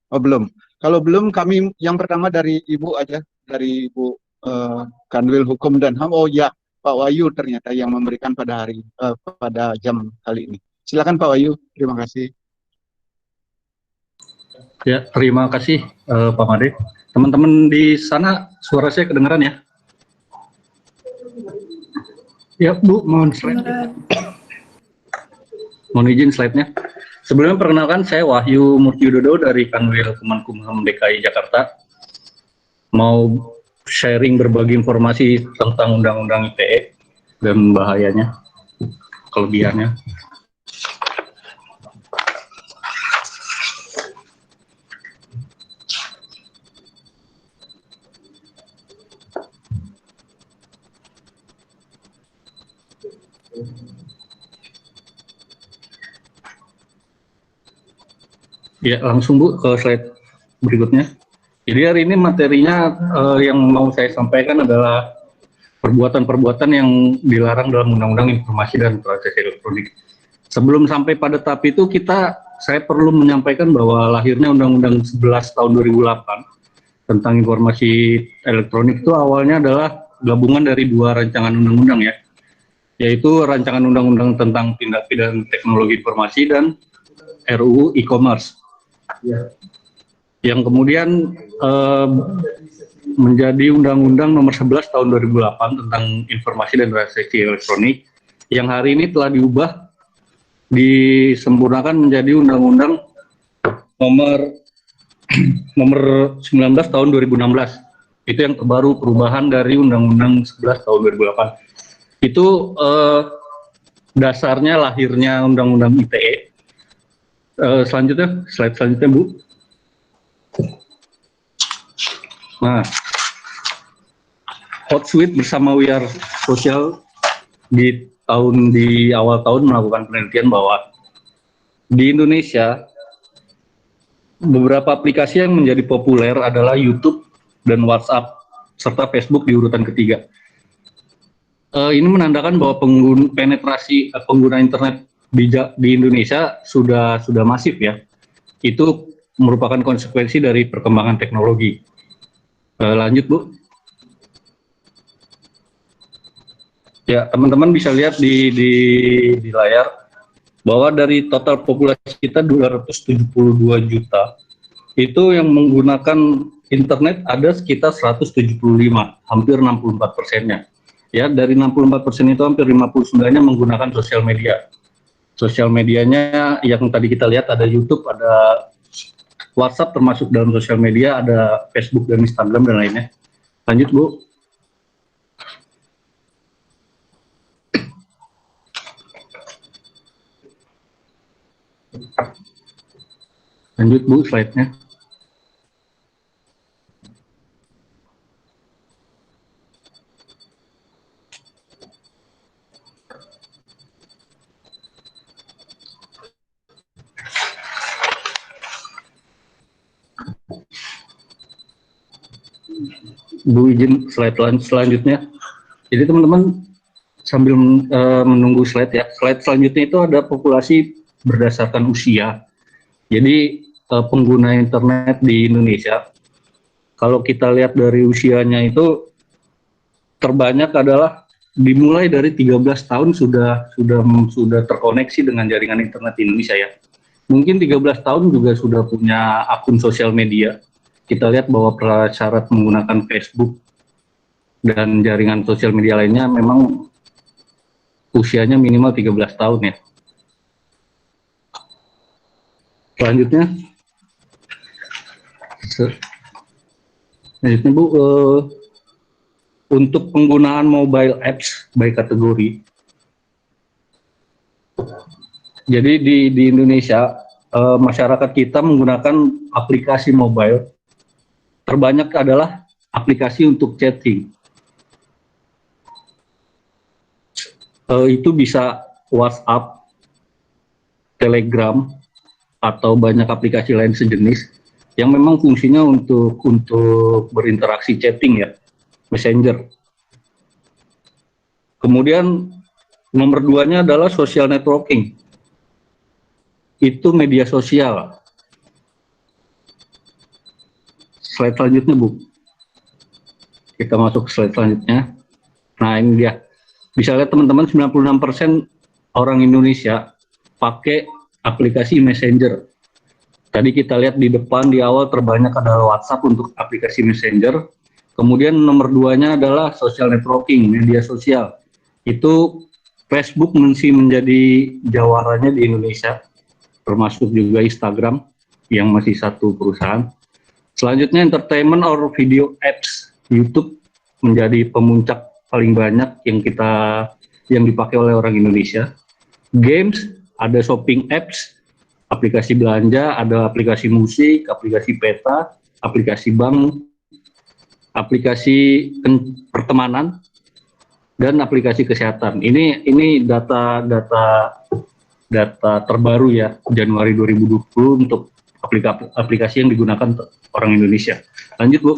Oh belum. Kalau belum kami yang pertama dari Ibu aja, dari Ibu Kanwil Hukum dan HAM. Oh ya, Pak Wahyu ternyata yang memberikan pada jam kali ini. Silakan Pak Wahyu, terima kasih. Ya, terima kasih Pak Made. Teman-teman di sana suara saya kedengaran ya? Ya Bu, mohon slide. Mohon izin slide-nya. Sebelumnya perkenalkan saya Wahyu Murtiyudodo dari Kanwil Kemenkumham DKI Jakarta. Mau sharing berbagi informasi tentang Undang-Undang ITE dan bahayanya, kelebihannya. Ya, langsung Bu ke slide berikutnya. Jadi hari ini materinya yang mau saya sampaikan adalah perbuatan-perbuatan yang dilarang dalam Undang-Undang Informasi dan Transaksi Elektronik. Sebelum sampai pada tahap itu, saya perlu menyampaikan bahwa lahirnya Undang-Undang 11 tahun 2008 tentang informasi elektronik itu awalnya adalah gabungan dari dua rancangan undang-undang ya, yaitu rancangan undang-undang tentang tindak pidana teknologi informasi dan RUU e-commerce. Yang kemudian menjadi Undang-Undang Nomor 11 Tahun 2008 tentang Informasi dan Transaksi Elektronik, yang hari ini telah diubah, disempurnakan menjadi Undang-Undang Nomor 19 Tahun 2016. Itu yang terbaru, perubahan dari Undang-Undang 11 Tahun 2008. Itu dasarnya lahirnya Undang-Undang ITE. Selanjutnya, slide selanjutnya Bu. Nah, Hotsuite bersama We Are Social di awal tahun melakukan penelitian bahwa di Indonesia beberapa aplikasi yang menjadi populer adalah YouTube dan WhatsApp serta Facebook di urutan ketiga. Ini menandakan bahwa penetrasi pengguna internet di Indonesia sudah masif ya. Itu merupakan konsekuensi dari perkembangan teknologi. Lanjut Bu. Ya, teman-teman bisa lihat di layar bahwa dari total populasi kita 272 juta, itu yang menggunakan internet ada sekitar 175, hampir 64%-nya. Ya, dari 64% itu hampir 59-nya menggunakan sosial media. Sosial medianya yang tadi kita lihat ada YouTube, ada WhatsApp termasuk dalam sosial media, ada Facebook dan Instagram dan lainnya. Lanjut Bu. Lanjut Bu slide-nya. Bu izin slide selanjutnya. Jadi teman-teman sambil menunggu slide ya. Slide selanjutnya itu ada populasi berdasarkan usia. Jadi pengguna internet di Indonesia, kalau kita lihat dari usianya itu terbanyak adalah dimulai dari 13 tahun sudah terkoneksi dengan jaringan internet di Indonesia ya. Mungkin 13 tahun juga sudah punya akun sosial media. Kita lihat bahwa prasyarat menggunakan Facebook dan jaringan sosial media lainnya memang usianya minimal 13 tahun ya. Selanjutnya Bu, untuk penggunaan mobile apps by kategori. Jadi di Indonesia masyarakat kita menggunakan aplikasi mobile terbanyak adalah aplikasi untuk chatting. Itu bisa WhatsApp, Telegram, atau banyak aplikasi lain sejenis yang memang fungsinya untuk berinteraksi chatting ya, messenger. Kemudian nomor 2-nya adalah social networking. Itu media sosial. slide selanjutnya, Bu. Kita masuk ke slide selanjutnya. Nah, ini dia. Bisa lihat teman-teman, 96% orang Indonesia pakai aplikasi Messenger. Tadi kita lihat di depan, di awal terbanyak adalah WhatsApp untuk aplikasi Messenger. Kemudian nomor 2-nya adalah social networking, media sosial. Itu Facebook masih menjadi jawarannya di Indonesia, termasuk juga Instagram yang masih satu perusahaan. Selanjutnya entertainment or video apps, YouTube menjadi pemuncak paling banyak yang dipakai oleh orang Indonesia. Games, ada shopping apps, aplikasi belanja, ada aplikasi musik, aplikasi peta, aplikasi bank, aplikasi pertemanan, dan aplikasi kesehatan. Ini data terbaru ya, Januari 2020 untuk aplikasi yang digunakan orang Indonesia. Lanjut, Bu.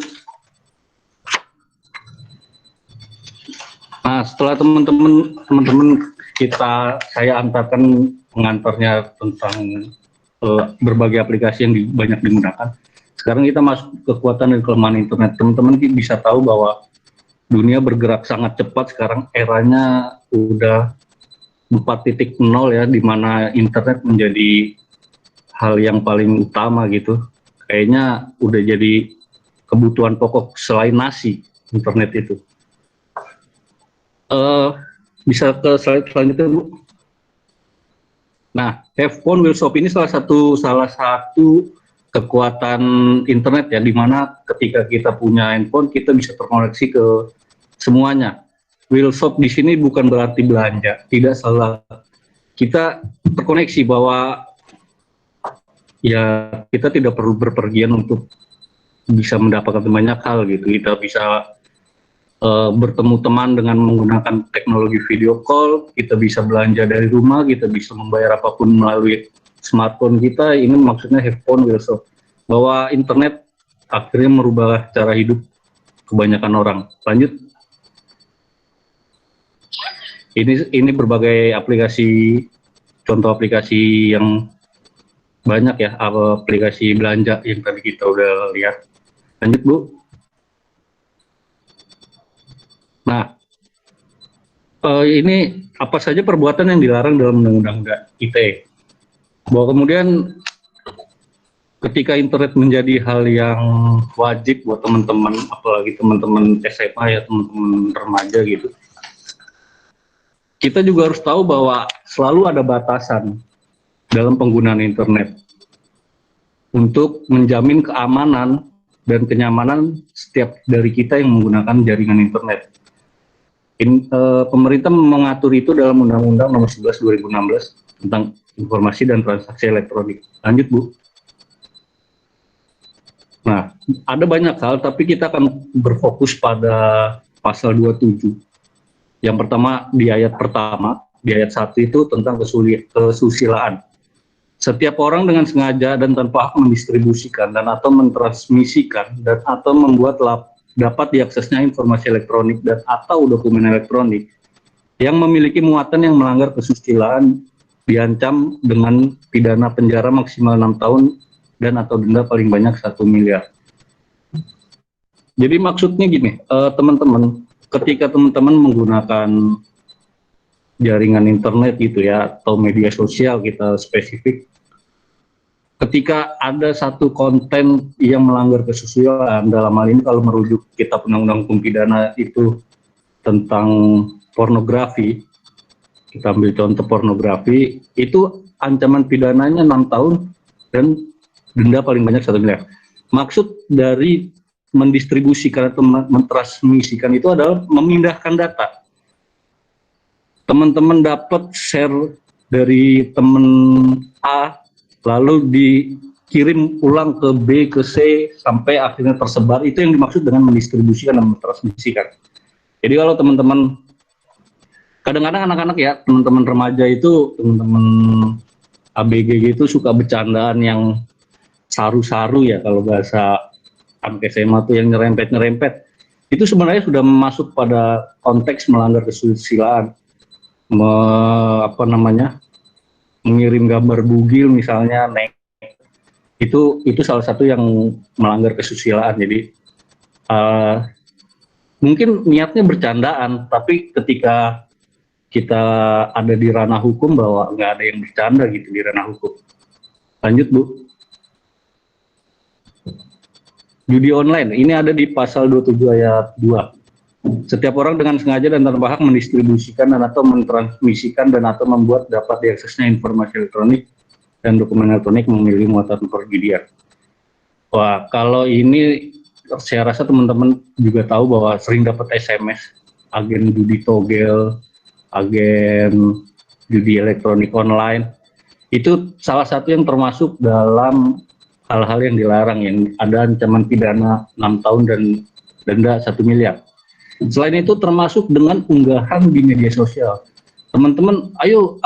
Nah, setelah teman-teman saya antarkan pengantarnya tentang berbagai aplikasi yang banyak digunakan. Sekarang kita masuk ke kekuatan dan kelemahan internet. Teman-teman bisa tahu bahwa dunia bergerak sangat cepat sekarang, eranya udah 4.0 ya, di mana internet menjadi hal yang paling utama gitu. Kayaknya udah jadi kebutuhan pokok selain nasi, internet itu. Bisa ke slide selanjutnya, Bu. Nah, have phone will shop ini salah satu kekuatan internet ya, di mana ketika kita punya handphone kita bisa terkoneksi ke semuanya. Will shop di sini bukan berarti belanja, tidak salah. Kita terkoneksi bahwa ya kita tidak perlu berpergian untuk bisa mendapatkan banyak hal gitu. Kita bisa bertemu teman dengan menggunakan teknologi video call, kita bisa belanja dari rumah, kita bisa membayar apapun melalui smartphone kita. Ini maksudnya have phone will shop, bahwa internet akhirnya merubah cara hidup kebanyakan orang. Lanjut. Ini berbagai aplikasi, contoh aplikasi yang banyak ya, aplikasi belanja yang tadi kita udah lihat. Lanjut, Bu. Nah, ini apa saja perbuatan yang dilarang dalam Undang-Undang ITE. Bahwa kemudian ketika internet menjadi hal yang wajib buat teman-teman, apalagi teman-teman SMA ya, teman-teman remaja gitu, kita juga harus tahu bahwa selalu ada batasan dalam penggunaan internet untuk menjamin keamanan dan kenyamanan setiap dari kita yang menggunakan jaringan internet. Pemerintah mengatur itu dalam Undang-Undang Nomor 11 2016 tentang Informasi dan Transaksi Elektronik. Lanjut, Bu. Nah, ada banyak hal, tapi kita akan berfokus pada pasal 27. Yang pertama, di ayat 1 itu tentang kesusilaan. Setiap orang dengan sengaja dan tanpa hak mendistribusikan dan atau mentransmisikan dan atau membuat dapat diaksesnya informasi elektronik dan atau dokumen elektronik yang memiliki muatan yang melanggar kesusilaan diancam dengan pidana penjara maksimal 6 tahun dan atau denda paling banyak 1 miliar. Jadi maksudnya gini, teman-teman, ketika teman-teman menggunakan jaringan internet gitu ya, atau media sosial kita spesifik, ketika ada satu konten yang melanggar kesusilaan, dalam hal ini kalau merujuk kitab undang-undang hukum pidana itu tentang pornografi, kita ambil contoh pornografi, itu ancaman pidananya 6 tahun dan denda paling banyak 1 miliar. Maksud dari mendistribusikan atau mentransmisikan itu adalah memindahkan data. Teman-teman dapat share dari teman A, lalu dikirim ulang ke B, ke C, sampai akhirnya tersebar. Itu yang dimaksud dengan mendistribusikan dan mentransmisikan. Jadi kalau teman-teman, kadang-kadang anak-anak ya, teman-teman remaja itu, teman-teman ABG gitu suka bercandaan yang saru-saru ya, kalau bahasa anak SMA tuh yang nyerempet-nyerempet. Itu sebenarnya sudah masuk pada konteks melanggar kesusilaan. Mengirim gambar bugil misalnya, Itu salah satu yang melanggar kesusilaan. Jadi mungkin niatnya bercandaan, tapi ketika kita ada di ranah hukum bahwa nggak ada yang bercanda gitu di ranah hukum. Lanjut Bu. Judi online, ini ada di pasal 27 ayat 2. Setiap orang dengan sengaja dan tanpa hak mendistribusikan dan atau mentransmisikan dan atau membuat dapat diaksesnya informasi elektronik dan dokumen elektronik memiliki muatan perjudian. Wah, kalau ini saya rasa teman-teman juga tahu bahwa sering dapat SMS agen judi togel, agen judi elektronik online. Itu salah satu yang termasuk dalam hal-hal yang dilarang, yang ada ancaman pidana 6 tahun dan denda 1 miliar. Selain itu termasuk dengan unggahan di media sosial. Teman-teman, ayo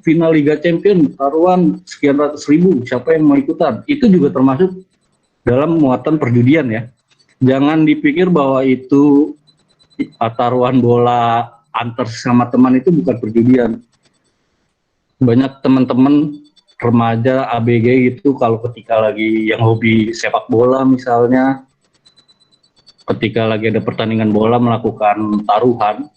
final Liga Champion, taruhan sekian ratus ribu, siapa yang mau ikutan? Itu juga termasuk dalam muatan perjudian ya. Jangan dipikir bahwa itu taruhan bola antar sama teman itu bukan perjudian. Banyak teman-teman remaja ABG gitu kalau ketika lagi yang hobi sepak bola misalnya, ketika lagi ada pertandingan bola melakukan taruhan,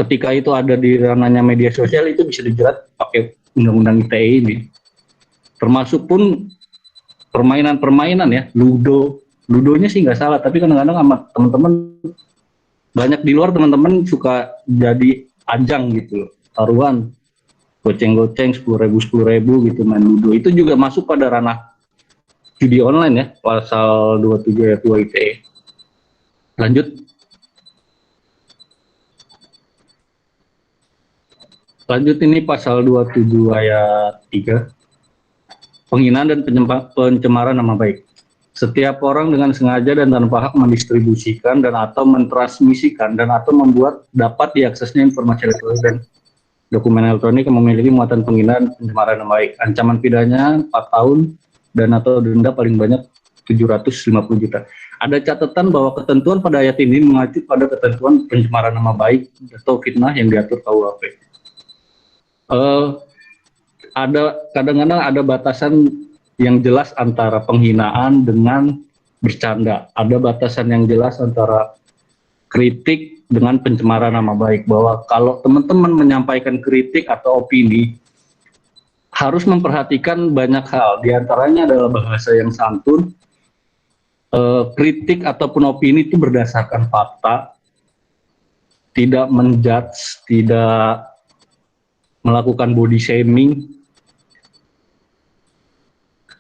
ketika itu ada di ranahnya media sosial itu bisa dijerat pakai undang-undang ITE ini. Termasuk pun permainan-permainan ya, ludonya sih nggak salah, tapi kadang-kadang sama teman-teman banyak di luar teman-teman suka jadi ajang gitu loh, taruhan goceng-goceng 10.000 gitu main ludo, itu juga masuk pada ranah judi online ya, pasal 27 ayat 2 ITE. Lanjut. Lanjut, ini pasal 27 ayat 3. Penghinaan dan pencemaran nama baik. Setiap orang dengan sengaja dan tanpa hak mendistribusikan dan atau mentransmisikan dan atau membuat dapat diaksesnya informasi elektronik dan dokumen elektronik yang memiliki muatan penghinaan pencemaran nama baik. Ancaman pidananya 4 tahun dan atau denda paling banyak 750 juta. Ada catatan bahwa ketentuan pada ayat ini mengacu pada ketentuan pencemaran nama baik atau fitnah yang diatur KUHP. Kadang-kadang ada batasan yang jelas antara penghinaan dengan bercanda. Ada batasan yang jelas antara kritik dengan pencemaran nama baik, bahwa kalau teman-teman menyampaikan kritik atau opini harus memperhatikan banyak hal, diantaranya adalah bahasa yang santun. Kritik ataupun opini itu berdasarkan fakta, tidak menjudge, tidak melakukan body shaming,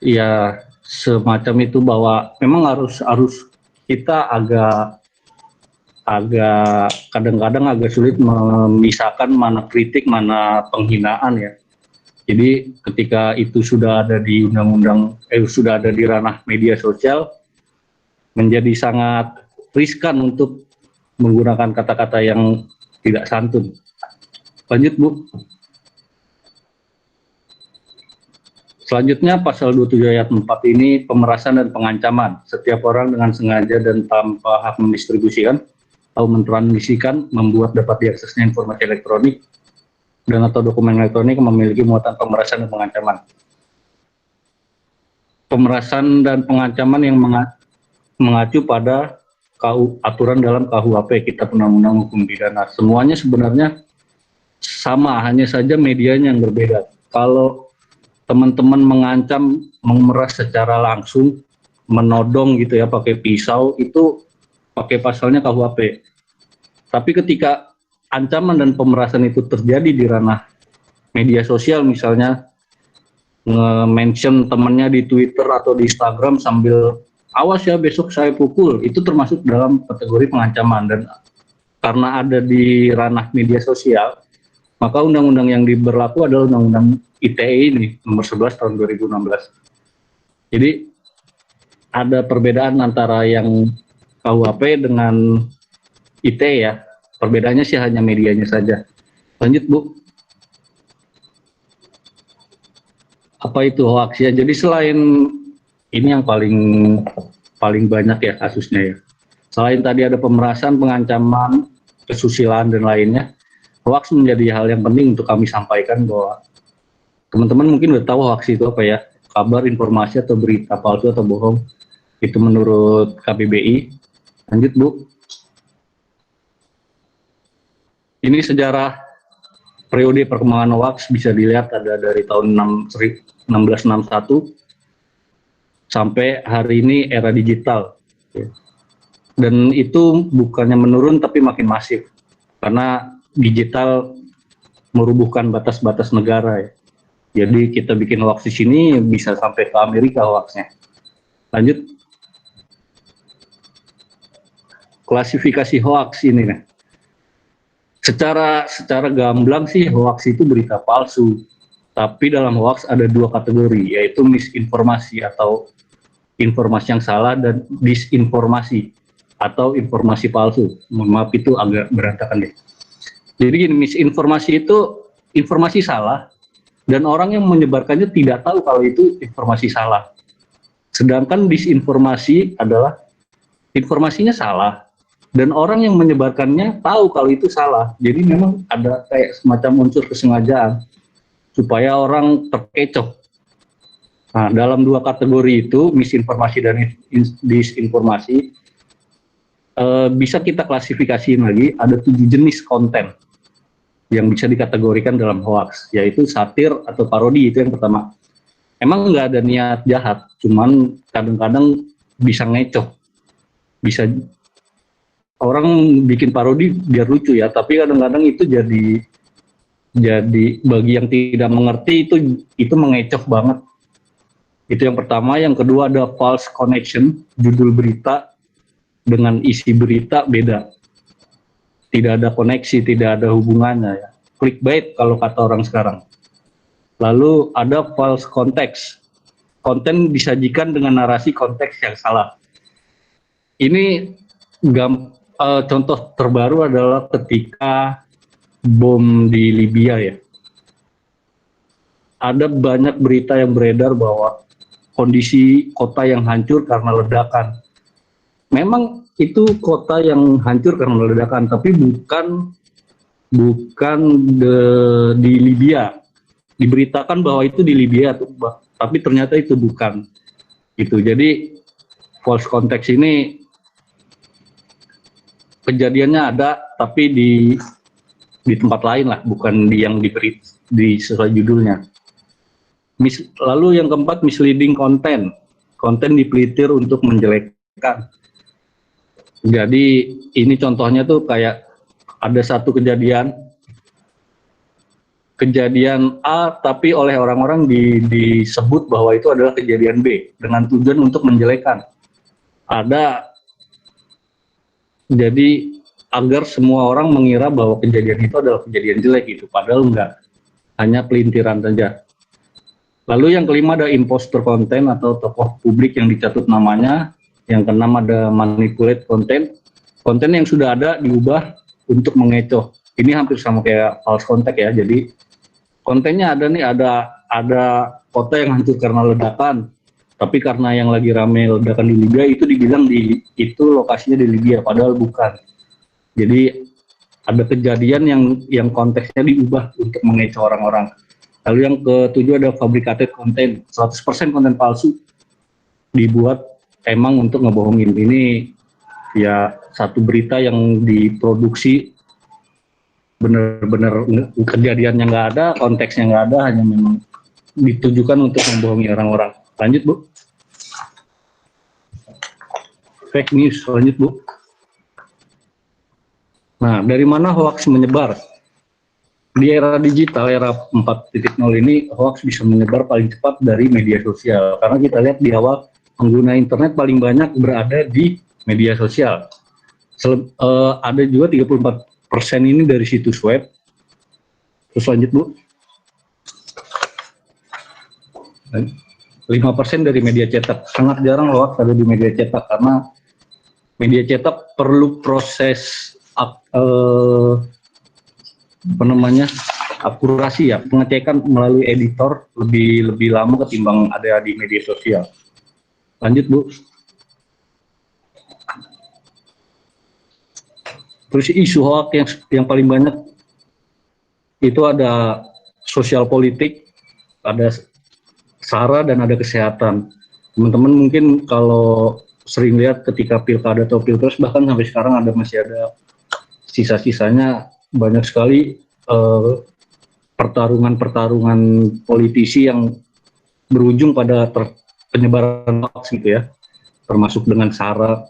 ya semacam itu, bahwa memang harus kita agak kadang-kadang agak sulit memisahkan mana kritik mana penghinaan ya. Jadi ketika itu sudah ada di undang-undang, sudah ada di ranah media sosial, menjadi sangat riskan untuk menggunakan kata-kata yang tidak santun. Lanjut Bu. Selanjutnya pasal 27 ayat 4 ini pemerasan dan pengancaman. Setiap orang dengan sengaja dan tanpa hak mendistribusikan atau mentransmisikan, membuat dapat diaksesnya informasi elektronik dan atau dokumen elektronik yang memiliki muatan pemerasan dan pengancaman. Pemerasan dan pengancaman yang mengacu pada aturan dalam KUHP, Kitab Undang-Undang Hukum Pidana. Semuanya sebenarnya sama, hanya saja medianya yang berbeda. Kalau teman-teman mengancam, memeras secara langsung, menodong gitu ya pakai pisau, itu pakai pasalnya KUHP. Tapi ketika ancaman dan pemerasan itu terjadi di ranah media sosial, misalnya nge-mention temannya di Twitter atau di Instagram sambil awas ya besok saya pukul, itu termasuk dalam kategori pengancaman. Dan karena ada di ranah media sosial, maka undang-undang yang berlaku adalah undang-undang ITE ini, nomor 11 tahun 2016. Jadi ada perbedaan antara yang KUHP dengan ITE ya. Perbedaannya sih hanya medianya saja. Lanjut Bu. Apa itu hoax ya? Jadi selain ini yang paling banyak ya kasusnya ya. Selain tadi ada pemerasan, pengancaman, kesusilaan dan lainnya, hoax menjadi hal yang penting untuk kami sampaikan, bahwa teman-teman mungkin udah tahu hoax itu apa ya. kabar, informasi atau berita palsu atau bohong. Itu menurut KBBI. Lanjut, Bu. Ini sejarah periode perkembangan hoax bisa dilihat ada dari tahun 1661 sampai hari ini era digital. Dan itu bukannya menurun tapi makin masif karena digital merubuhkan batas-batas negara ya. Jadi kita bikin hoax di sini bisa sampai ke Amerika hoaxnya. Lanjut. Klasifikasi hoax ini nih. Secara gamblang sih hoax itu berita palsu. Tapi dalam hoax ada dua kategori, yaitu misinformasi atau informasi yang salah dan disinformasi atau informasi palsu. Maaf itu agak berantakan deh. Jadi gini, misinformasi itu informasi salah dan orang yang menyebarkannya tidak tahu kalau itu informasi salah. Sedangkan disinformasi adalah informasinya salah dan orang yang menyebarkannya tahu kalau itu salah. Jadi memang ada kayak semacam unsur kesengajaan supaya orang terkecoh. Nah, dalam dua kategori itu, misinformasi dan disinformasi, bisa kita klasifikasiin lagi, ada 7 jenis konten yang bisa dikategorikan dalam hoax, yaitu satir atau parodi, itu yang pertama. Emang nggak ada niat jahat, cuman kadang-kadang bisa ngecoh, bisa orang bikin parodi biar lucu ya, tapi kadang-kadang itu jadi bagi yang tidak mengerti itu mengecoh banget. Itu yang pertama. Yang kedua ada false connection, judul berita dengan isi berita beda. Tidak ada koneksi, tidak ada hubungannya ya. Clickbait kalau kata orang sekarang. Lalu ada false context. Konten disajikan dengan narasi konteks yang salah. Ini contoh terbaru adalah ketika bom di Libya ya. Ada banyak berita yang beredar bahwa kondisi kota yang hancur karena ledakan. Memang itu kota yang hancur karena ledakan, tapi bukan di Libya. Diberitakan bahwa itu di Libya, tapi ternyata itu bukan. Gitu. Jadi false context ini kejadiannya ada, tapi di tempat lain lah, bukan yang di sesuai judulnya. Lalu yang keempat, misleading content. Konten dipelitir untuk menjelekkan. Jadi ini contohnya tuh kayak ada satu kejadian A, tapi oleh orang-orang disebut bahwa itu adalah kejadian B dengan tujuan untuk menjelekkan. Jadi agar semua orang mengira bahwa kejadian itu adalah kejadian jelek gitu, padahal enggak, hanya pelintiran saja. Lalu yang kelima ada imposter content atau tokoh publik yang dicatut namanya. Yang keenam ada manipulate content, konten yang sudah ada diubah untuk mengecoh. Ini hampir sama kayak false context ya. Jadi kontennya ada nih, ada kota yang hancur karena ledakan, tapi karena yang lagi rame ledakan di Libya itu dibilang itu lokasinya di Libya, padahal bukan. Jadi ada kejadian yang konteksnya diubah untuk mengecoh orang-orang. Lalu yang ketujuh ada fabricated content, 100% konten palsu dibuat emang untuk ngebohongin. Ini ya satu berita yang diproduksi benar-benar kejadiannya nggak ada, konteksnya nggak ada, hanya memang ditujukan untuk membohongi orang-orang. Lanjut, Bu. Fake news, lanjut, Bu. Nah, dari mana hoax menyebar? Di era digital, era 4.0 ini, hoax bisa menyebar paling cepat dari media sosial. Karena kita lihat di awal, pengguna internet paling banyak berada di media sosial. Ada juga 34% ini dari situs web. Terus lanjut, Bu. 5% dari media cetak. Sangat jarang hoax ada di media cetak karena media cetak perlu proses akurasi ya, pengecekan melalui editor lebih lama ketimbang ada di media sosial. Lanjut, Bu. Terus isu hoax yang paling banyak itu ada sosial politik, ada SARA dan ada kesehatan. Teman-teman mungkin kalau sering lihat ketika pilkada atau pilpres, bahkan sampai sekarang masih ada sisa-sisanya, banyak sekali pertarungan politisi yang berujung pada penyebaran hoax gitu ya, termasuk dengan SARA.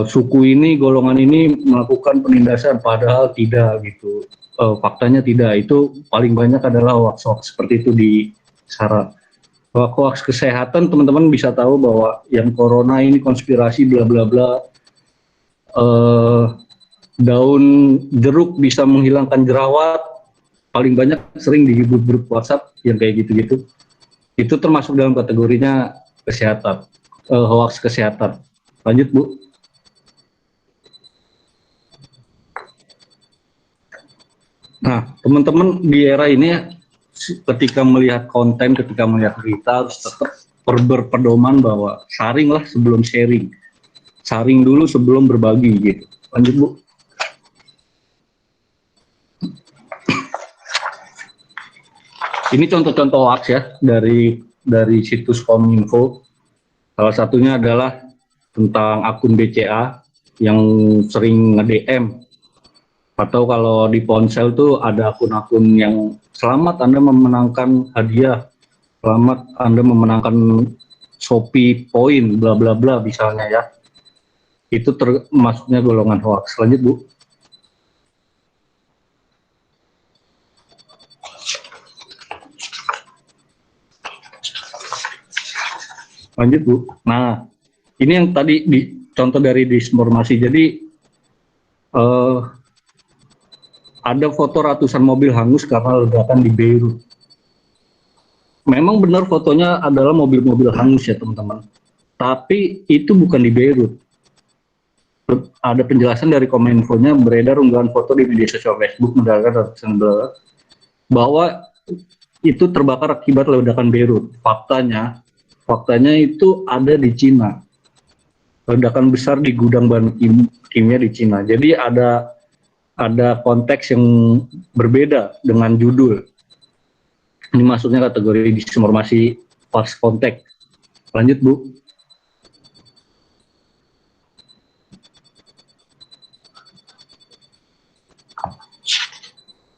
Suku ini, golongan ini melakukan penindasan, padahal tidak gitu. Faktanya tidak. Itu paling banyak adalah hoax-hoax seperti itu di SARA. Hoax kesehatan, teman-teman bisa tahu bahwa yang corona ini konspirasi bla bla bla. Daun jeruk bisa menghilangkan jerawat, paling banyak sering di grup WhatsApp yang kayak gitu-gitu. Itu termasuk dalam kategorinya kesehatan, hoax kesehatan. Lanjut, Bu. Nah, teman-teman di era ini ketika melihat konten, ketika melihat berita harus tetap berpedoman bahwa saringlah sebelum sharing. Saring dulu sebelum berbagi gitu. Lanjut, Bu. Ini contoh-contoh hoax ya dari situs Kominfo. Salah satunya adalah tentang akun BCA yang sering nge-DM. Atau kalau di ponsel tuh ada akun-akun yang selamat Anda memenangkan hadiah, selamat Anda memenangkan Shopee poin, bla bla bla misalnya ya. Itu termasuknya golongan hoax. Lanjut, Bu. Lanjut, Bu. Nah, ini yang tadi contoh dari disinformasi. Jadi ada foto ratusan mobil hangus karena ledakan di Beirut. Memang benar fotonya adalah mobil-mobil hangus ya teman-teman. Tapi itu bukan di Beirut. Ada penjelasan dari Kominfo-nya, beredar unggahan foto di media sosial Facebook mendarat ratusan bahwa itu terbakar akibat ledakan Beirut. Faktanya itu ada di Cina. Ledakan besar di gudang bahan kimia di Cina. Jadi ada konteks yang berbeda dengan judul. Ini masuknya kategori disinformasi false context. Lanjut, Bu.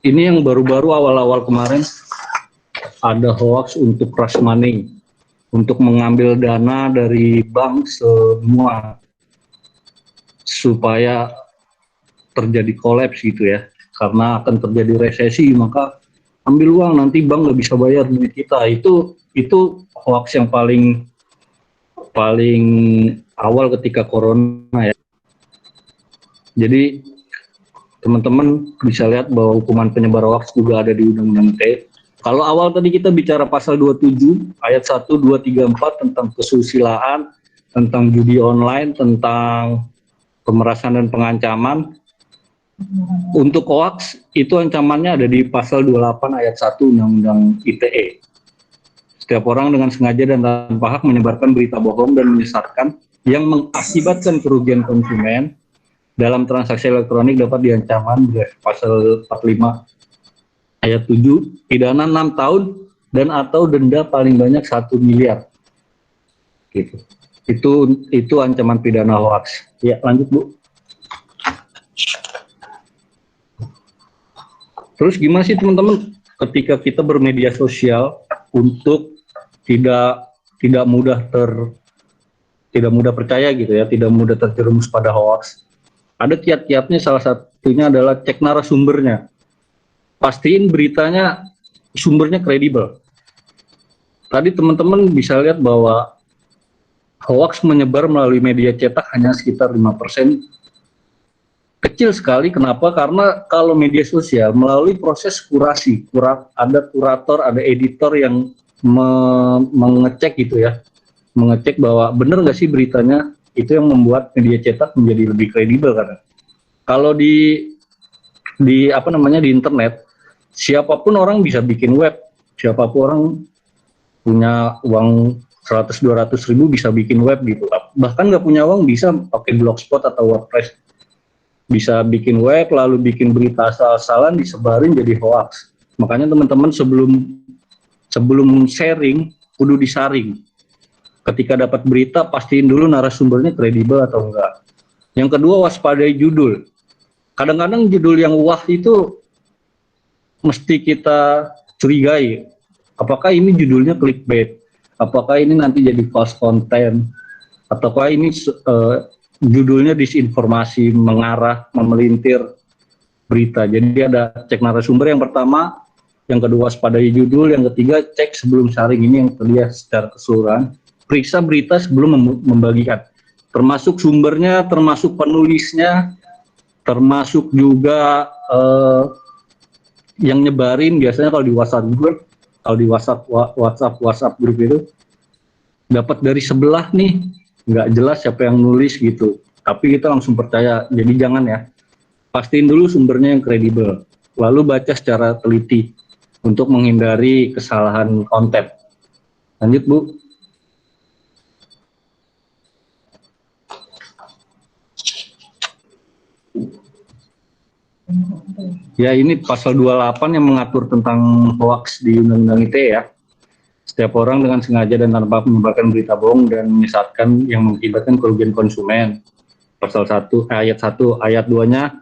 Ini yang baru-baru awal-awal kemarin ada hoax untuk rush money, untuk mengambil dana dari bank semua supaya terjadi kolaps gitu ya, karena akan terjadi resesi, maka ambil uang, nanti bank nggak bisa bayar duit kita. Itu hoax yang paling awal ketika corona ya. Jadi teman-teman bisa lihat bahwa hukuman penyebar hoax juga ada di Undang-Undang ITE. Kalau awal tadi kita bicara pasal 27 ayat 1, 2, 3, 4 tentang kesusilaan, tentang judi online, tentang pemerasan dan pengancaman. Untuk hoax itu ancamannya ada di pasal 28 ayat 1 Undang-Undang ITE. Setiap orang dengan sengaja dan tanpa hak menyebarkan berita bohong dan menyesatkan yang mengakibatkan kerugian konsumen dalam transaksi elektronik dapat diancam pasal 45 ayat 7 pidana 6 tahun dan atau denda paling banyak 1 miliar. Gitu. Itu ancaman pidana hoax. Ya, lanjut, Bu. Terus gimana sih teman-teman ketika kita bermedia sosial untuk tidak mudah percaya gitu ya, tidak mudah terjerumus pada hoax. Ada kiat-kiatnya, salah satunya adalah cek narasumbernya. Pastiin beritanya sumbernya kredibel. Tadi teman-teman bisa lihat bahwa hoax menyebar melalui media cetak hanya sekitar 5%. Kecil sekali, kenapa? Karena kalau media sosial melalui proses kurasi, ada kurator, ada editor yang mengecek gitu ya, mengecek bahwa benar nggak sih beritanya, itu yang membuat media cetak menjadi lebih kredibel. Karena kalau di internet, siapapun orang bisa bikin web, siapapun orang punya uang 100-200 ribu bisa bikin web gitu. Bahkan nggak punya uang bisa pakai blogspot atau WordPress. Bisa bikin web, lalu bikin berita asal-asalan, disebarin jadi hoax. Makanya teman-teman sebelum sebelum sharing kudu disaring. Ketika dapat berita, pastiin dulu narasumbernya kredibel atau enggak. Yang kedua, waspadai judul. Kadang-kadang judul yang wah itu mesti kita curigai. Apakah ini judulnya clickbait? Apakah ini nanti jadi false content? Ataukah ini judulnya disinformasi, mengarah, memelintir berita. Jadi ada cek narasumber yang pertama, yang kedua waspadai judul, yang ketiga cek sebelum sharing. Ini yang terlihat secara keseluruhan. Periksa berita sebelum membagikan, termasuk sumbernya, termasuk penulisnya, termasuk juga yang nyebarin. Biasanya kalau di WhatsApp group, kalau di WhatsApp grup itu dapat dari sebelah nih, nggak jelas siapa yang nulis gitu, tapi kita langsung percaya. Jadi jangan ya, pastiin dulu sumbernya yang kredibel, lalu baca secara teliti untuk menghindari kesalahan konten. Lanjut Bu. Ya, ini pasal 28 yang mengatur tentang hoax di Undang-Undang ITE ya. Setiap orang dengan sengaja dan tanpa menyebarkan berita bohong dan menyesatkan yang mengakibatkan kerugian konsumen. Pasal 1, ayat 1, ayat 2-nya,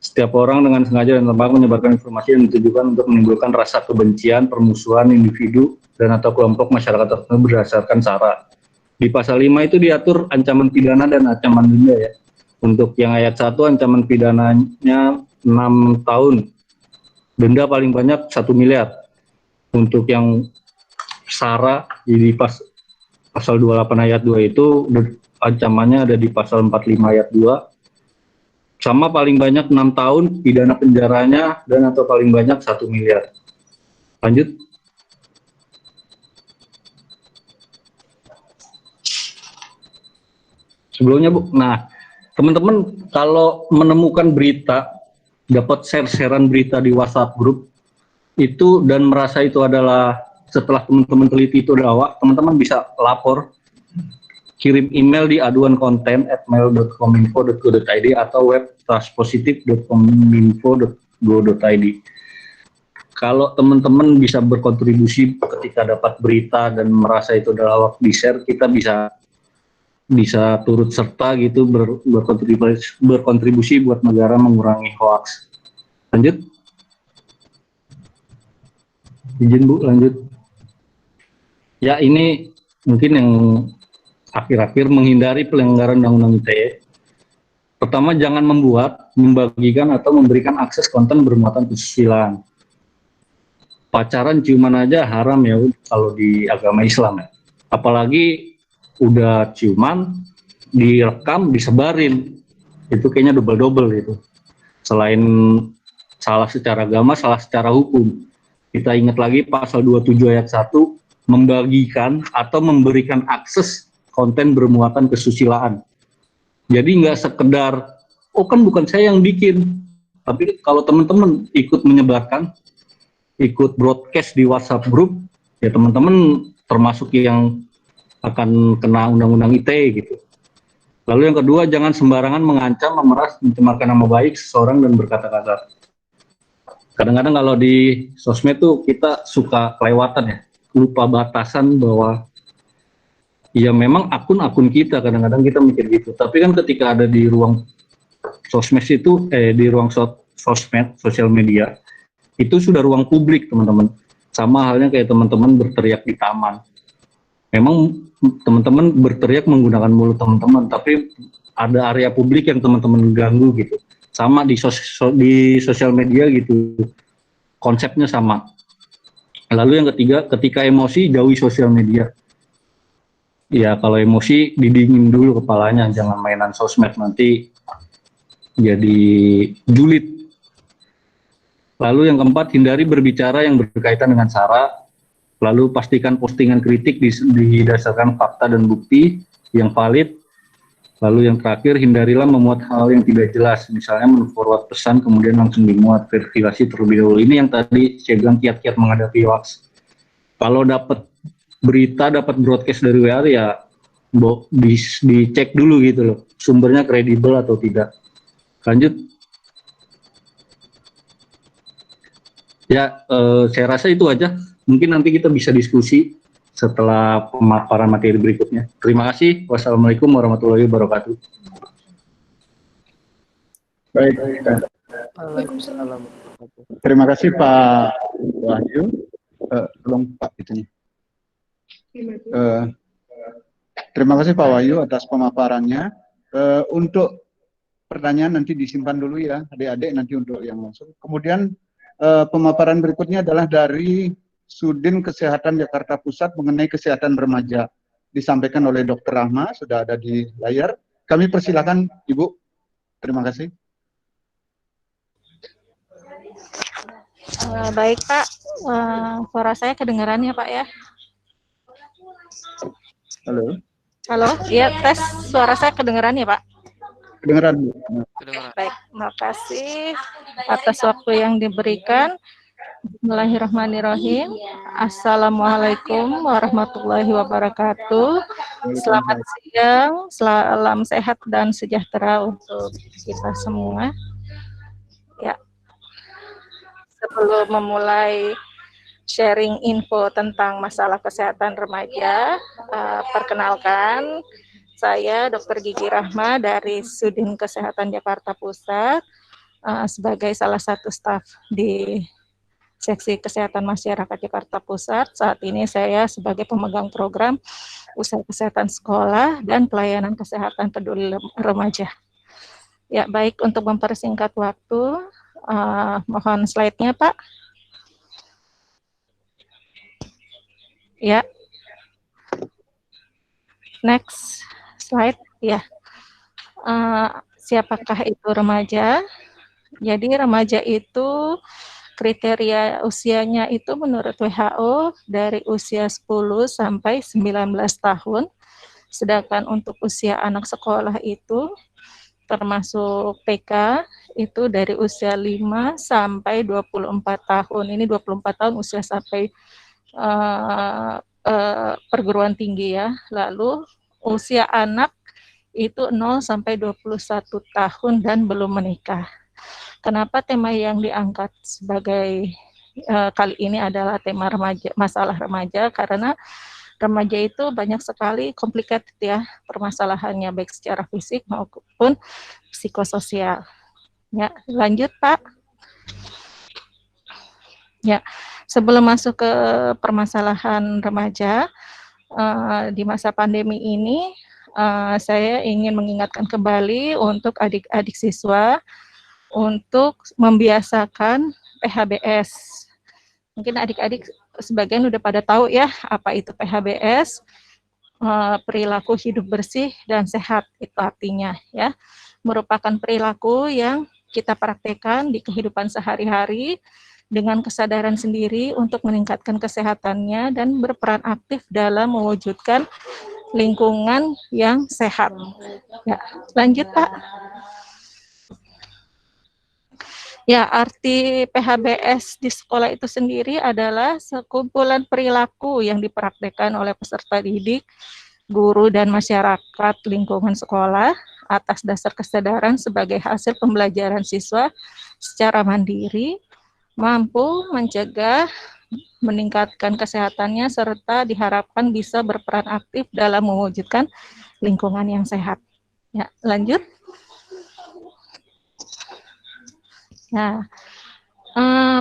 setiap orang dengan sengaja dan tanpa menyebarkan informasi yang ditujukan untuk menimbulkan rasa kebencian, permusuhan individu dan atau kelompok masyarakat tertentu berdasarkan sara. Di pasal 5 itu diatur ancaman pidana dan ancaman denda ya. Untuk yang ayat 1 ancaman pidananya 6 tahun, denda paling banyak 1 miliar. Untuk yang sara di pasal 28 ayat 2 itu ancamannya ada di pasal 45 ayat 2, sama paling banyak 6 tahun, pidana penjaranya dan atau paling banyak 1 miliar. Lanjut. Sebelumnya Bu, nah teman-teman kalau menemukan berita, dapat share-sharean berita di WhatsApp grup itu dan merasa itu adalah, setelah teman-teman teliti itu adalah, teman-teman bisa lapor, kirim email di aduankonten@mail.kominfo.go.id atau web trustpositif.kominfo.go.id. Kalau teman-teman bisa berkontribusi ketika dapat berita dan merasa itu adalah hoax di share, kita bisa turut serta gitu berkontribusi buat negara mengurangi hoax. Lanjut. Izin Bu, lanjut. Ya, ini mungkin yang akhir-akhir menghindari pelanggaran Undang-Undang ITE. Pertama, jangan membuat, membagikan atau memberikan akses konten bermuatan kesusilaan. Pacaran ciuman aja haram ya kalau di agama Islam ya. Apalagi udah ciuman, direkam, disebarin, itu kayaknya double-double gitu. Selain salah secara agama, salah secara hukum. Kita ingat lagi pasal 27 ayat 1, membagikan atau memberikan akses konten bermuatan kesusilaan. Jadi nggak sekedar, oh kan bukan saya yang bikin, tapi kalau teman-teman ikut menyebarkan, ikut broadcast di WhatsApp group, ya teman-teman termasuk yang akan kena undang-undang ITE gitu. Lalu yang kedua, jangan sembarangan mengancam, memeras, mencemarkan nama baik seseorang dan berkata kasar. Kadang-kadang kalau di sosmed tuh kita suka kelewatan ya, lupa batasan bahwa ya memang akun-akun kita, kadang-kadang kita mikir gitu. Tapi kan ketika ada di ruang sosmed itu, di ruang sosmed, sosial media, itu sudah ruang publik teman-teman. Sama halnya kayak teman-teman berteriak di taman. Memang teman-teman berteriak menggunakan mulut teman-teman, tapi ada area publik yang teman-teman ganggu gitu. Sama di sosial media gitu, konsepnya sama. Lalu yang ketiga, ketika emosi jauhi sosial media. Ya kalau emosi didingin dulu kepalanya, jangan mainan sosmed, nanti jadi julid. Lalu yang keempat, hindari berbicara yang berkaitan dengan sara. Lalu pastikan postingan kritik didasarkan fakta dan bukti yang valid. Lalu yang terakhir, hindarilah memuat hal yang tidak jelas, misalnya men-forward pesan kemudian langsung dimuat, verifikasi terlebih dahulu. Ini yang tadi saya bilang kiat-kiat menghadapi hoax. Kalau dapat berita, dapat broadcast dari WA ya dicek dulu gitu loh, sumbernya kredibel atau tidak. Lanjut. Ya, saya rasa itu aja Mungkin nanti kita bisa diskusi setelah pemaparan materi berikutnya. Terima kasih. Wassalamualaikum warahmatullahi wabarakatuh. Baik. Waalaikumsalam. Terima kasih Pak Wahyu. Tolong Pak itunya. Terima kasih Pak Wahyu atas pemaparannya. Untuk pertanyaan nanti disimpan dulu ya, adik-adik nanti untuk yang langsung. Kemudian pemaparan berikutnya adalah dari Sudin Kesehatan Jakarta Pusat mengenai kesehatan remaja. Disampaikan oleh Dr. Rahma, sudah ada di layar. Kami persilakan Ibu. Terima kasih. Baik Pak, suara saya kedengaran ya Pak ya? Halo. Halo, iya tes suara saya kedengaran ya Pak? Kedengaran Bu. Baik, terima kasih atas waktu yang diberikan. Bismillahirrahmanirrahim. Assalamualaikum warahmatullahi wabarakatuh. Selamat siang, salam sehat dan sejahtera untuk kita semua. Ya, sebelum memulai sharing info tentang masalah kesehatan remaja, perkenalkan saya Dr. Gigi Rahma dari Sudin Kesehatan Jakarta Pusat sebagai salah satu staf di Seksi Kesehatan Masyarakat Jakarta Pusat. Saat ini saya sebagai pemegang program Usaha Kesehatan Sekolah dan Pelayanan Kesehatan Peduli Remaja. Ya, baik, untuk mempersingkat waktu, mohon slide-nya, Pak. Ya. Next slide, ya. Siapakah itu remaja? Jadi remaja itu kriteria usianya itu menurut WHO dari usia 10 sampai 19 tahun. Sedangkan untuk usia anak sekolah itu termasuk TK itu dari usia 5 sampai 24 tahun. Ini 24 tahun usia sampai perguruan tinggi ya. Lalu usia anak itu 0 sampai 21 tahun dan belum menikah. Kenapa tema yang diangkat sebagai kali ini adalah tema remaja, masalah remaja, karena remaja itu banyak sekali complicated ya permasalahannya, baik secara fisik maupun psikososial. Ya, lanjut Pak. Ya, sebelum masuk ke permasalahan remaja di masa pandemi ini, saya ingin mengingatkan kembali untuk adik-adik siswa untuk membiasakan PHBS. Mungkin adik-adik sebagian udah pada tahu ya apa itu PHBS, perilaku hidup bersih dan sehat, itu artinya ya, merupakan perilaku yang kita praktekkan di kehidupan sehari-hari dengan kesadaran sendiri untuk meningkatkan kesehatannya dan berperan aktif dalam mewujudkan lingkungan yang sehat. Ya, lanjut Pak. Ya, arti PHBS di sekolah itu sendiri adalah sekumpulan perilaku yang dipraktekkan oleh peserta didik, guru, dan masyarakat lingkungan sekolah atas dasar kesadaran sebagai hasil pembelajaran siswa secara mandiri, mampu mencegah, meningkatkan kesehatannya, serta diharapkan bisa berperan aktif dalam mewujudkan lingkungan yang sehat. Ya, lanjut. Nah,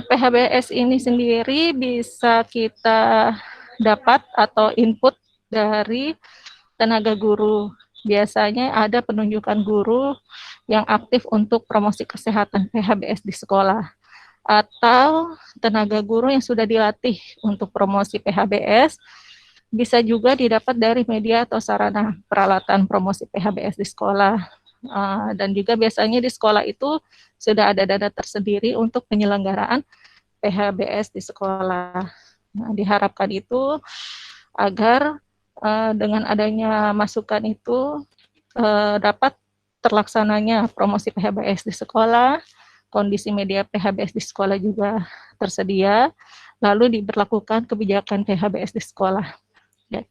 PHBS ini sendiri bisa kita dapat atau input dari tenaga guru. Biasanya ada penunjukan guru yang aktif untuk promosi kesehatan PHBS di sekolah, atau tenaga guru yang sudah dilatih untuk promosi PHBS. Bisa juga didapat dari media atau sarana peralatan promosi PHBS di sekolah. Dan juga biasanya di sekolah itu sudah ada dana tersendiri untuk penyelenggaraan PHBS di sekolah. Nah, diharapkan itu agar dengan adanya masukan itu dapat terlaksananya promosi PHBS di sekolah, kondisi media PHBS di sekolah juga tersedia, lalu diberlakukan kebijakan PHBS di sekolah. Ya.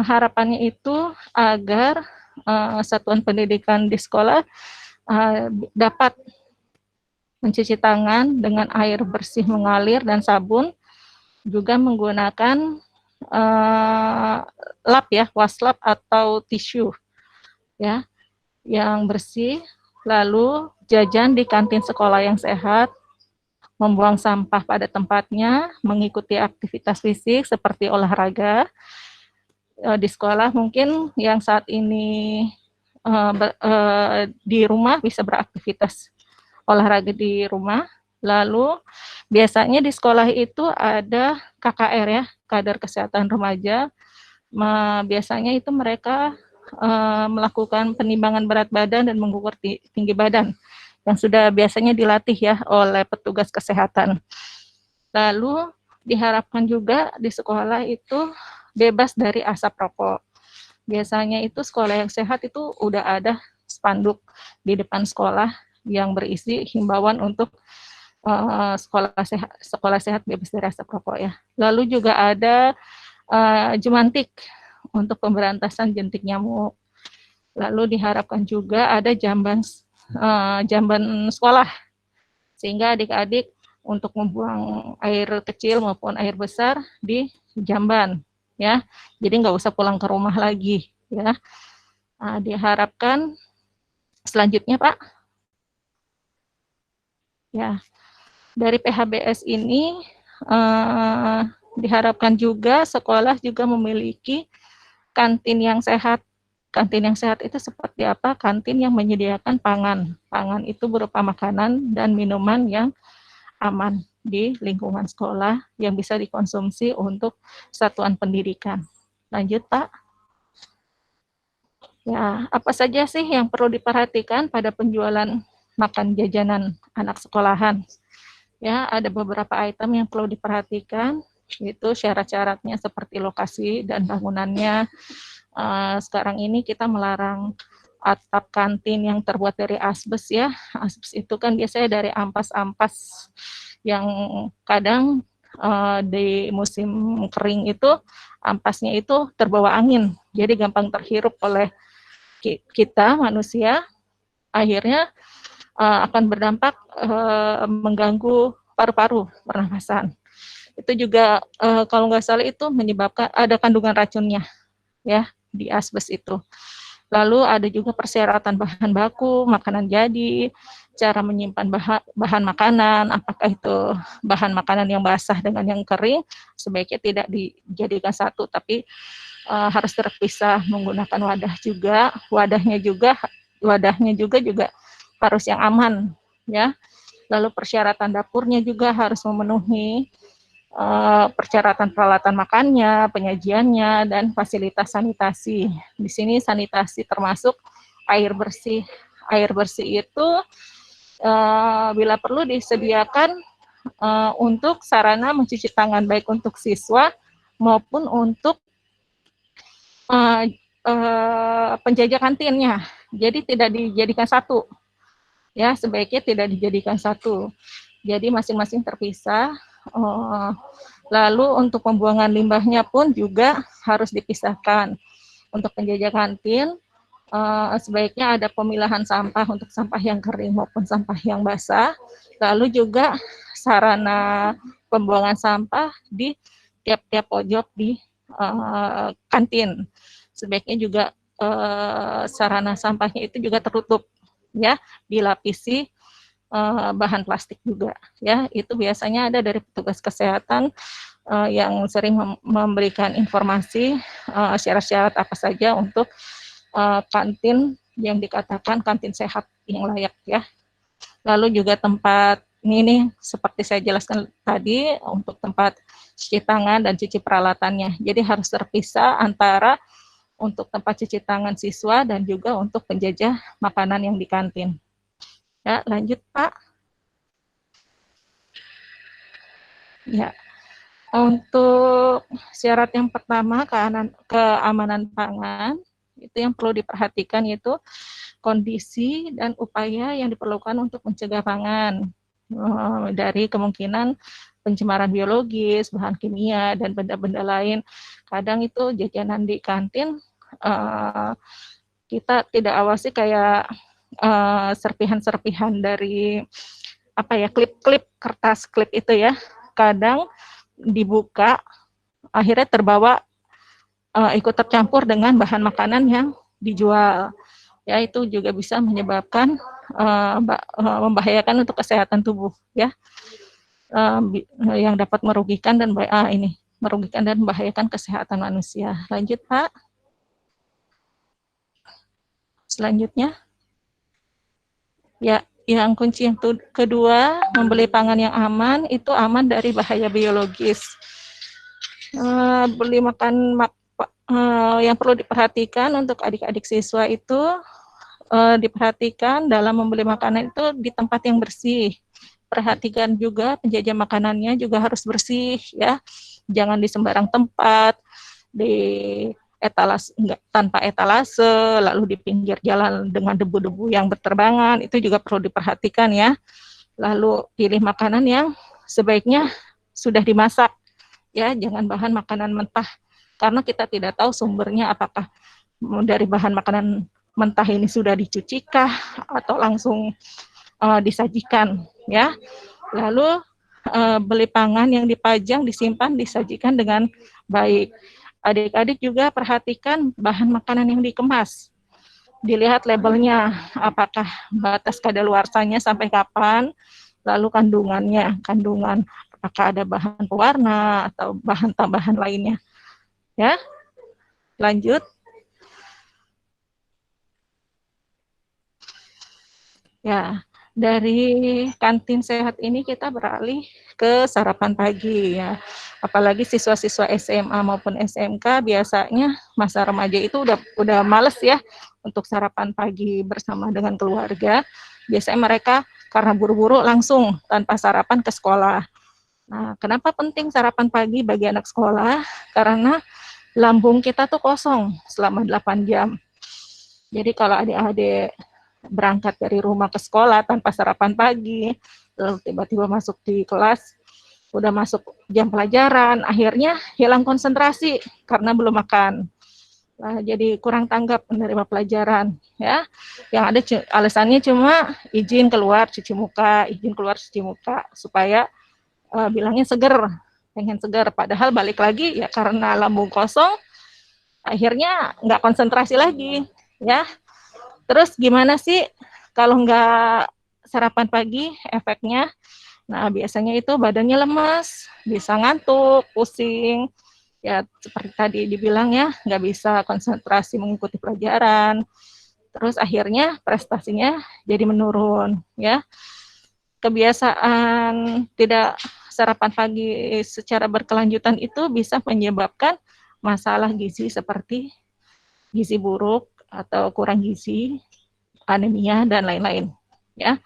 Harapannya itu agar satuan pendidikan di sekolah dapat mencuci tangan dengan air bersih mengalir dan sabun juga menggunakan lap ya, waslap atau tisu ya, yang bersih, lalu jajan di kantin sekolah yang sehat, membuang sampah pada tempatnya, mengikuti aktivitas fisik seperti olahraga. Di sekolah mungkin yang saat ini di rumah bisa beraktivitas olahraga di rumah. Lalu biasanya di sekolah itu ada KKR ya, kader kesehatan remaja. Biasanya itu mereka melakukan penimbangan berat badan dan mengukur tinggi badan yang sudah biasanya dilatih ya oleh petugas kesehatan. Lalu diharapkan juga di sekolah itu bebas dari asap rokok. Biasanya itu sekolah yang sehat itu udah ada spanduk di depan sekolah yang berisi himbauan untuk sekolah sehat bebas dari asap rokok ya. Lalu juga ada jumantik untuk pemberantasan jentik nyamuk. Lalu diharapkan juga ada jamban sekolah sehingga adik-adik untuk membuang air kecil maupun air besar di jamban ya. Jadi nggak usah pulang ke rumah lagi ya. Diharapkan selanjutnya Pak. Ya. Dari PHBS ini diharapkan juga sekolah juga memiliki kantin yang sehat. Kantin yang sehat itu seperti apa? Kantin yang menyediakan pangan. Pangan itu berupa makanan dan minuman yang aman di lingkungan sekolah yang bisa dikonsumsi untuk satuan pendidikan. Lanjut, Pak. Ya, apa saja sih yang perlu diperhatikan pada penjualan makan jajanan anak sekolahan? Ya, ada beberapa item yang perlu diperhatikan, yaitu syarat-syaratnya seperti lokasi dan bangunannya. Sekarang ini kita melarang atap kantin yang terbuat dari asbes ya. Asbes itu kan biasanya dari ampas-ampas yang kadang di musim kering itu ampasnya itu terbawa angin, jadi gampang terhirup oleh kita manusia, akhirnya akan berdampak mengganggu paru-paru pernafasan. Itu juga kalau nggak salah itu menyebabkan ada kandungan racunnya ya di asbes itu. Lalu ada juga persyaratan bahan baku, makanan jadi, cara menyimpan bahan makanan, apakah itu bahan makanan yang basah dengan yang kering, sebaiknya tidak dijadikan satu, tapi harus terpisah menggunakan wadah juga. Wadahnya juga harus yang aman, ya. Lalu persyaratan dapurnya juga harus memenuhi persyaratan peralatan makannya, penyajiannya, dan fasilitas sanitasi. Di sini sanitasi termasuk air bersih. Air bersih itu bila perlu disediakan untuk sarana mencuci tangan baik untuk siswa maupun untuk penjajah kantinnya. Jadi tidak dijadikan satu. Ya, sebaiknya tidak dijadikan satu. Jadi masing-masing terpisah. Lalu untuk pembuangan limbahnya pun juga harus dipisahkan. Untuk penjajah kantin, sebaiknya ada pemilahan sampah untuk sampah yang kering maupun sampah yang basah. Lalu juga sarana pembuangan sampah di tiap-tiap pojok di kantin. Sebaiknya juga sarana sampahnya itu juga tertutup, ya, dilapisi bahan plastik juga, ya. Itu biasanya ada dari petugas kesehatan yang sering memberikan informasi syarat-syarat apa saja untuk kantin yang dikatakan kantin sehat yang layak, ya. Lalu juga tempat ini seperti saya jelaskan tadi untuk tempat cuci tangan dan cuci peralatannya. Jadi harus terpisah antara untuk tempat cuci tangan siswa dan juga untuk penjajah makanan yang di kantin. Ya, lanjut Pak. Ya, untuk syarat yang pertama keamanan pangan, itu yang perlu diperhatikan yaitu kondisi dan upaya yang diperlukan untuk mencegah pangan dari kemungkinan pencemaran biologis, bahan kimia, dan benda-benda lain. Kadang itu jajanan di kantin kita tidak awasi kayak serpihan-serpihan dari apa ya, klip-klip kertas klip itu ya, kadang dibuka, akhirnya terbawa ikut tercampur dengan bahan makanan yang dijual. Ya, itu juga bisa menyebabkan membahayakan untuk kesehatan tubuh, ya, yang dapat merugikan dan merugikan dan membahayakan kesehatan manusia. Lanjut, Pak. Selanjutnya, ya, yang kunci yang kedua, membeli pangan yang aman, itu aman dari bahaya biologis. Beli makan yang perlu diperhatikan untuk adik-adik siswa itu, diperhatikan dalam membeli makanan itu di tempat yang bersih. Perhatikan juga penjajah makanannya juga harus bersih, ya. Jangan di sembarang tempat, di tanpa etalase, lalu di pinggir jalan dengan debu-debu yang berterbangan, itu juga perlu diperhatikan, ya. Lalu pilih makanan yang sebaiknya sudah dimasak, ya, jangan bahan makanan mentah, karena kita tidak tahu sumbernya apakah dari bahan makanan mentah ini sudah dicucikah atau langsung disajikan, ya. Lalu beli pangan yang dipajang, disimpan, disajikan dengan baik. Adik-adik juga perhatikan bahan makanan yang dikemas. Dilihat labelnya, apakah batas kadaluarsanya sampai kapan, lalu kandungan apakah ada bahan pewarna atau bahan tambahan lainnya. Ya, lanjut. Ya, dari kantin sehat ini kita beralih ke sarapan pagi, ya. Apalagi siswa-siswa SMA maupun SMK biasanya masa remaja itu udah males, ya, untuk sarapan pagi bersama dengan keluarga. Biasanya mereka karena buru-buru langsung tanpa sarapan ke sekolah. Nah, kenapa penting sarapan pagi bagi anak sekolah? Karena lambung kita tuh kosong selama 8 jam. Jadi kalau adik-adik berangkat dari rumah ke sekolah tanpa sarapan pagi, lalu tiba-tiba masuk di kelas, udah masuk jam pelajaran, akhirnya hilang konsentrasi karena belum makan. Nah, jadi kurang tanggap menerima pelajaran, ya. Yang ada alasannya cuma izin keluar cuci muka, supaya bilangnya pengen seger. Padahal balik lagi ya karena lambung kosong, akhirnya nggak konsentrasi lagi, ya. Terus gimana sih kalau nggak sarapan pagi efeknya? Nah, biasanya itu badannya lemas, bisa ngantuk, pusing, ya seperti tadi dibilang, ya, nggak bisa konsentrasi mengikuti pelajaran. Terus akhirnya prestasinya jadi menurun, ya. Kebiasaan tidak sarapan pagi secara berkelanjutan itu bisa menyebabkan masalah gizi seperti gizi buruk atau kurang gizi, anemia, dan lain-lain, ya.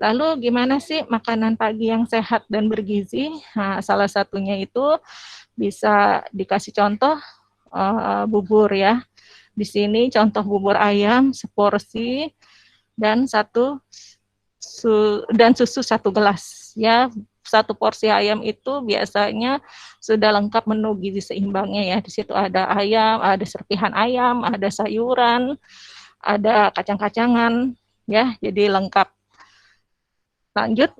Lalu gimana sih makanan pagi yang sehat dan bergizi? Nah, salah satunya itu bisa dikasih contoh bubur, ya. Di sini contoh bubur ayam seporsi dan susu 1 gelas, ya. 1 porsi ayam itu biasanya sudah lengkap menu gizi seimbangnya, ya. Di situ ada ayam, ada serpihan ayam, ada sayuran, ada kacang-kacangan, ya. Jadi lengkap. Lanjut.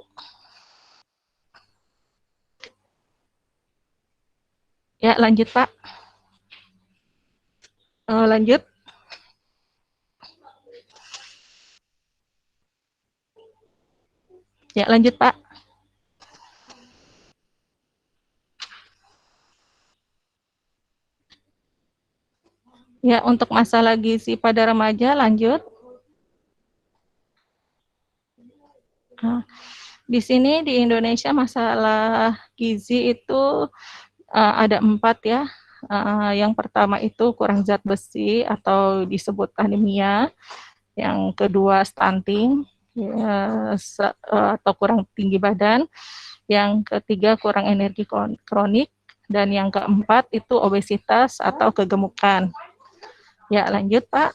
Ya, lanjut, Pak. Lanjut. Ya, lanjut, Pak. Ya, untuk masalah gizi pada remaja, lanjut. Nah, di sini di Indonesia masalah gizi itu ada 4, ya. Yang pertama itu kurang zat besi atau disebut anemia. Yang kedua stunting, ya, atau kurang tinggi badan. Yang ketiga kurang energi kronik. Dan yang keempat itu obesitas atau kegemukan. Ya, lanjut, Pak.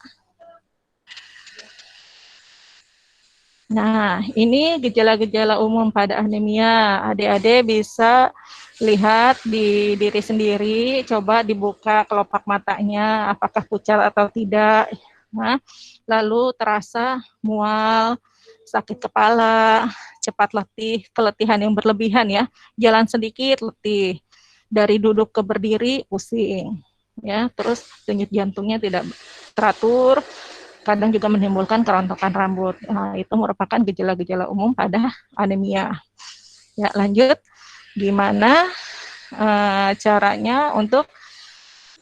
Nah, ini gejala-gejala umum pada anemia. Adik-adik bisa lihat di diri sendiri, coba dibuka kelopak matanya, apakah pucat atau tidak. Nah, lalu terasa mual, sakit kepala, cepat letih, keletihan yang berlebihan ya, jalan sedikit letih, dari duduk ke berdiri pusing, ya, terus denyut jantungnya tidak teratur, kadang juga menimbulkan kerontokan rambut. Nah, itu merupakan gejala-gejala umum pada anemia. Ya, lanjut, gimana caranya untuk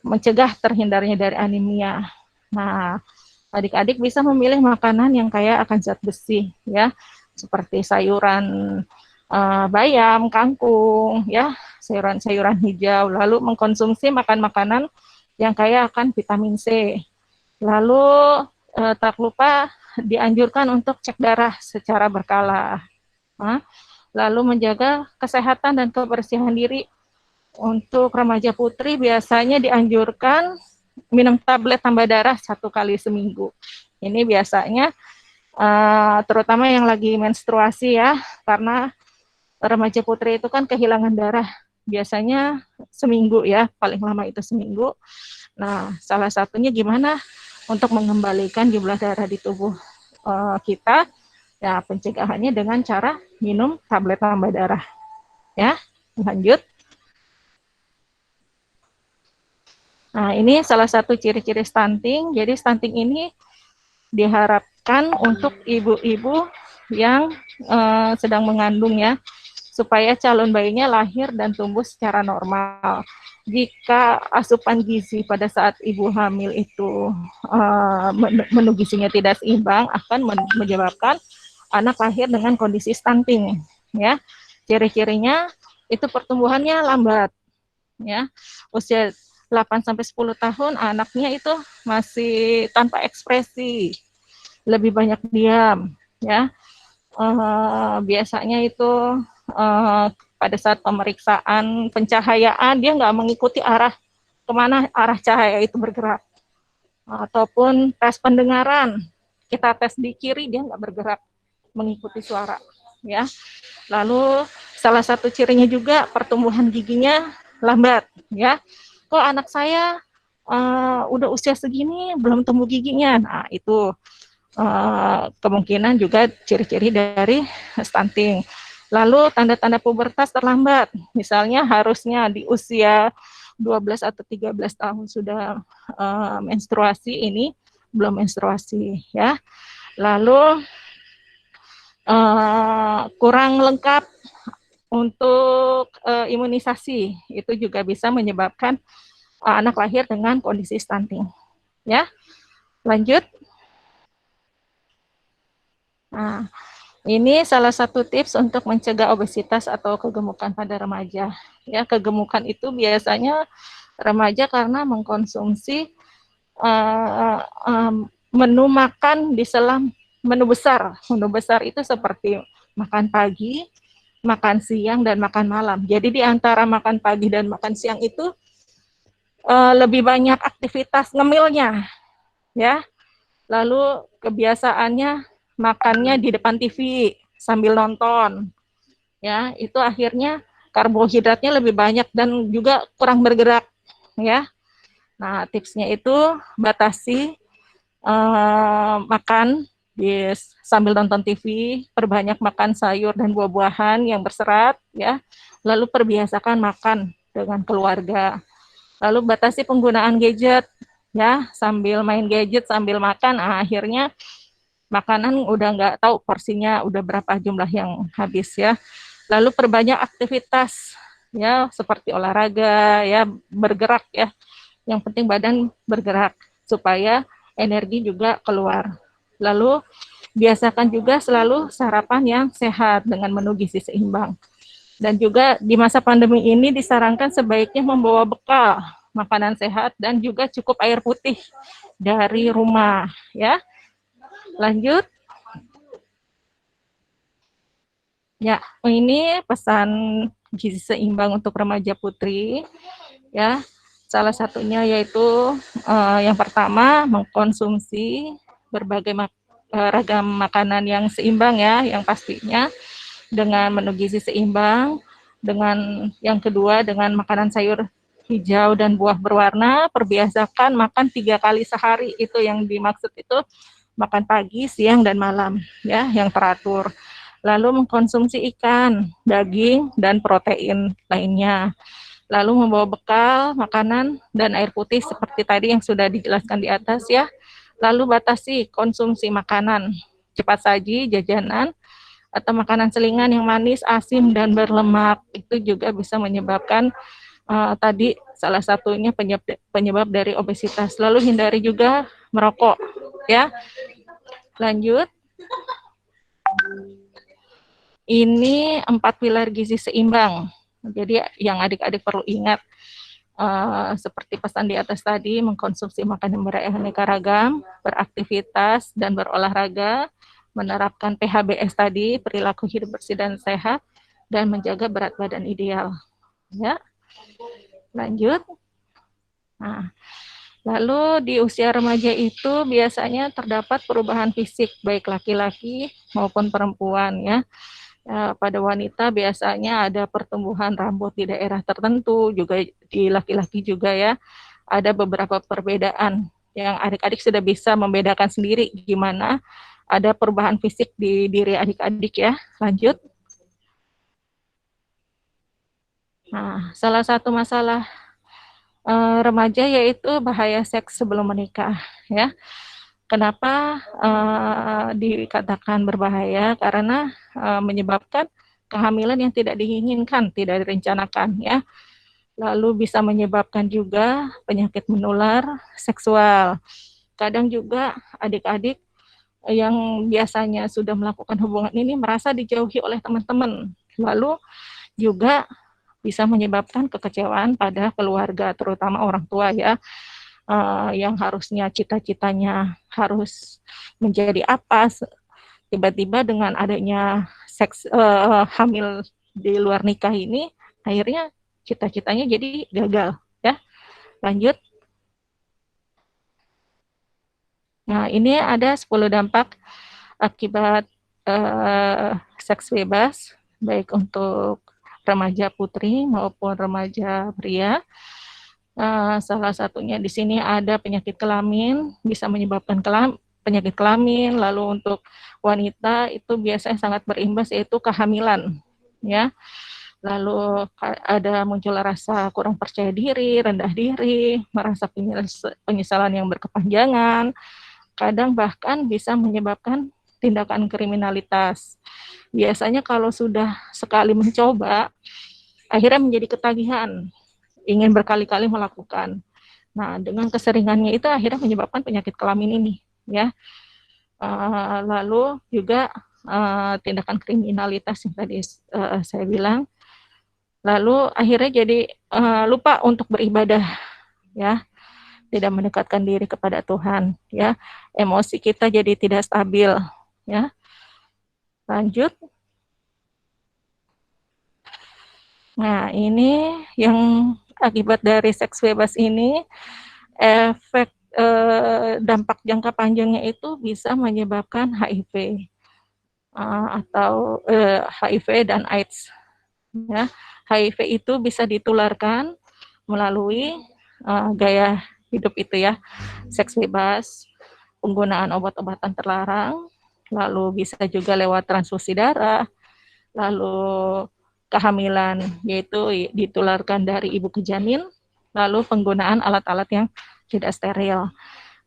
mencegah terhindarnya dari anemia? Nah, adik-adik bisa memilih makanan yang kaya akan zat besi, ya, seperti sayuran bayam, kangkung, ya, sayuran-sayuran hijau. Lalu mengkonsumsi makanan yang kaya akan vitamin C. Lalu tak lupa dianjurkan untuk cek darah secara berkala. Lalu menjaga kesehatan dan kebersihan diri. Untuk remaja putri biasanya dianjurkan minum tablet tambah darah 1 kali seminggu. Ini biasanya terutama yang lagi menstruasi ya, karena remaja putri itu kan kehilangan darah biasanya seminggu ya, paling lama itu seminggu. Nah, salah satunya gimana untuk mengembalikan jumlah darah di tubuh kita, ya pencegahannya dengan cara minum tablet tambah darah. Ya, lanjut. Nah, ini salah satu ciri-ciri stunting. Jadi stunting ini diharapkan untuk ibu-ibu yang sedang mengandung ya, supaya calon bayinya lahir dan tumbuh secara normal. Jika asupan gizi pada saat ibu hamil itu menu gizinya tidak seimbang, akan menyebabkan anak lahir dengan kondisi stunting. Ya, ciri-cirinya itu pertumbuhannya lambat. Ya, usia 8-10 tahun anaknya itu masih tanpa ekspresi, lebih banyak diam, ya. Biasanya itu pada saat pemeriksaan pencahayaan dia nggak mengikuti arah kemana arah cahaya itu bergerak, ataupun tes pendengaran kita tes di kiri dia nggak bergerak mengikuti suara, ya. Lalu salah satu cirinya juga pertumbuhan giginya lambat, ya. Kok anak saya udah usia segini belum tumbuh giginya? Nah, itu kemungkinan juga ciri-ciri dari stunting. Lalu tanda-tanda pubertas terlambat, misalnya harusnya di usia 12 atau 13 tahun sudah menstruasi, ini belum menstruasi, ya. Lalu kurang lengkap untuk imunisasi, itu juga bisa menyebabkan anak lahir dengan kondisi stunting. Ya, lanjut. Nah, ini salah satu tips untuk mencegah obesitas atau kegemukan pada remaja. Ya, kegemukan itu biasanya remaja karena mengkonsumsi menu makan di selang menu besar. Menu besar itu seperti makan pagi, makan siang, dan makan malam. Jadi di antara makan pagi dan makan siang itu lebih banyak aktivitas ngemilnya, ya. Lalu kebiasaannya makannya di depan TV sambil nonton, ya. Itu akhirnya karbohidratnya lebih banyak dan juga kurang bergerak, ya. Nah, tipsnya itu batasi makan sambil nonton TV, perbanyak makan sayur dan buah-buahan yang berserat, ya. Lalu perbiasakan makan dengan keluarga. Lalu batasi penggunaan gadget, ya, sambil main gadget sambil makan, akhirnya makanan udah nggak tahu porsinya udah berapa jumlah yang habis, ya. Lalu perbanyak aktivitas, ya, seperti olahraga, ya, bergerak, ya. Yang penting badan bergerak supaya energi juga keluar. Lalu biasakan juga selalu sarapan yang sehat dengan menu gizi seimbang. Dan juga di masa pandemi ini disarankan sebaiknya membawa bekal makanan sehat dan juga cukup air putih dari rumah, ya. Lanjut. Ya, ini pesan gizi seimbang untuk remaja putri, ya. Salah satunya yaitu yang pertama mengkonsumsi berbagai ragam makanan yang seimbang, ya, yang pastinya dengan menu gizi seimbang. Dengan yang kedua dengan makanan sayur hijau dan buah berwarna, perbiasakan makan 3 kali sehari. Itu yang dimaksud itu makan pagi, siang, dan malam, ya, yang teratur. Lalu mengkonsumsi ikan, daging, dan protein lainnya. Lalu membawa bekal, makanan, dan air putih seperti tadi yang sudah dijelaskan di atas ya. Lalu batasi konsumsi makanan, cepat saji, jajanan, atau makanan selingan yang manis, asin, dan berlemak. Itu juga bisa menyebabkan tadi salah satunya penyebab dari obesitas. Lalu hindari juga merokok ya. Lanjut. Ini 4 pilar gizi seimbang. Jadi yang adik-adik perlu ingat seperti pesan di atas tadi, mengkonsumsi makanan beraneka ragam, beraktivitas dan berolahraga, menerapkan PHBS tadi, perilaku hidup bersih dan sehat, dan menjaga berat badan ideal. Ya, lanjut. Nah, lalu di usia remaja itu biasanya terdapat perubahan fisik baik laki-laki maupun perempuan ya. Pada wanita biasanya ada pertumbuhan rambut di daerah tertentu, juga di laki-laki juga ya. Ada beberapa perbedaan yang adik-adik sudah bisa membedakan sendiri gimana ada perubahan fisik di diri adik-adik ya. Lanjut. Nah, salah satu masalah remaja yaitu bahaya seks sebelum menikah ya. Kenapa dikatakan berbahaya? Karena menyebabkan kehamilan yang tidak diinginkan, tidak direncanakan ya. Lalu bisa menyebabkan juga penyakit menular seksual. Kadang juga adik-adik yang biasanya sudah melakukan hubungan ini merasa dijauhi oleh teman-teman. Lalu juga bisa menyebabkan kekecewaan pada keluarga, terutama orang tua ya. Yang harusnya cita-citanya harus menjadi apa, tiba-tiba dengan adanya seks hamil di luar nikah ini, akhirnya cita-citanya jadi gagal ya. Lanjut. Nah, ini ada 10 dampak akibat seks bebas, baik untuk remaja putri maupun remaja pria. Salah satunya di sini ada penyakit kelamin, bisa menyebabkan penyakit kelamin. Lalu untuk wanita itu biasanya sangat berimbas yaitu kehamilan, ya. Lalu ada muncul rasa kurang percaya diri, rendah diri, merasa penyesalan yang berkepanjangan. Kadang bahkan bisa menyebabkan tindakan kriminalitas. Biasanya kalau sudah sekali mencoba, akhirnya menjadi ketagihan, ingin berkali-kali melakukan. Nah, dengan keseringannya itu akhirnya menyebabkan penyakit kelamin ini, ya. Lalu juga tindakan kriminalitas yang tadi saya bilang. Lalu akhirnya jadi lupa untuk beribadah, ya. Tidak mendekatkan diri kepada Tuhan, ya. Emosi kita jadi tidak stabil, ya. Lanjut. Nah, ini yang akibat dari seks bebas ini, efek dampak jangka panjangnya itu bisa menyebabkan HIV atau HIV dan AIDS. Ya, HIV itu bisa ditularkan melalui gaya hidup itu ya, seks bebas, penggunaan obat-obatan terlarang, lalu bisa juga lewat transfusi darah, lalu kehamilan yaitu ditularkan dari ibu ke janin, lalu penggunaan alat-alat yang tidak steril.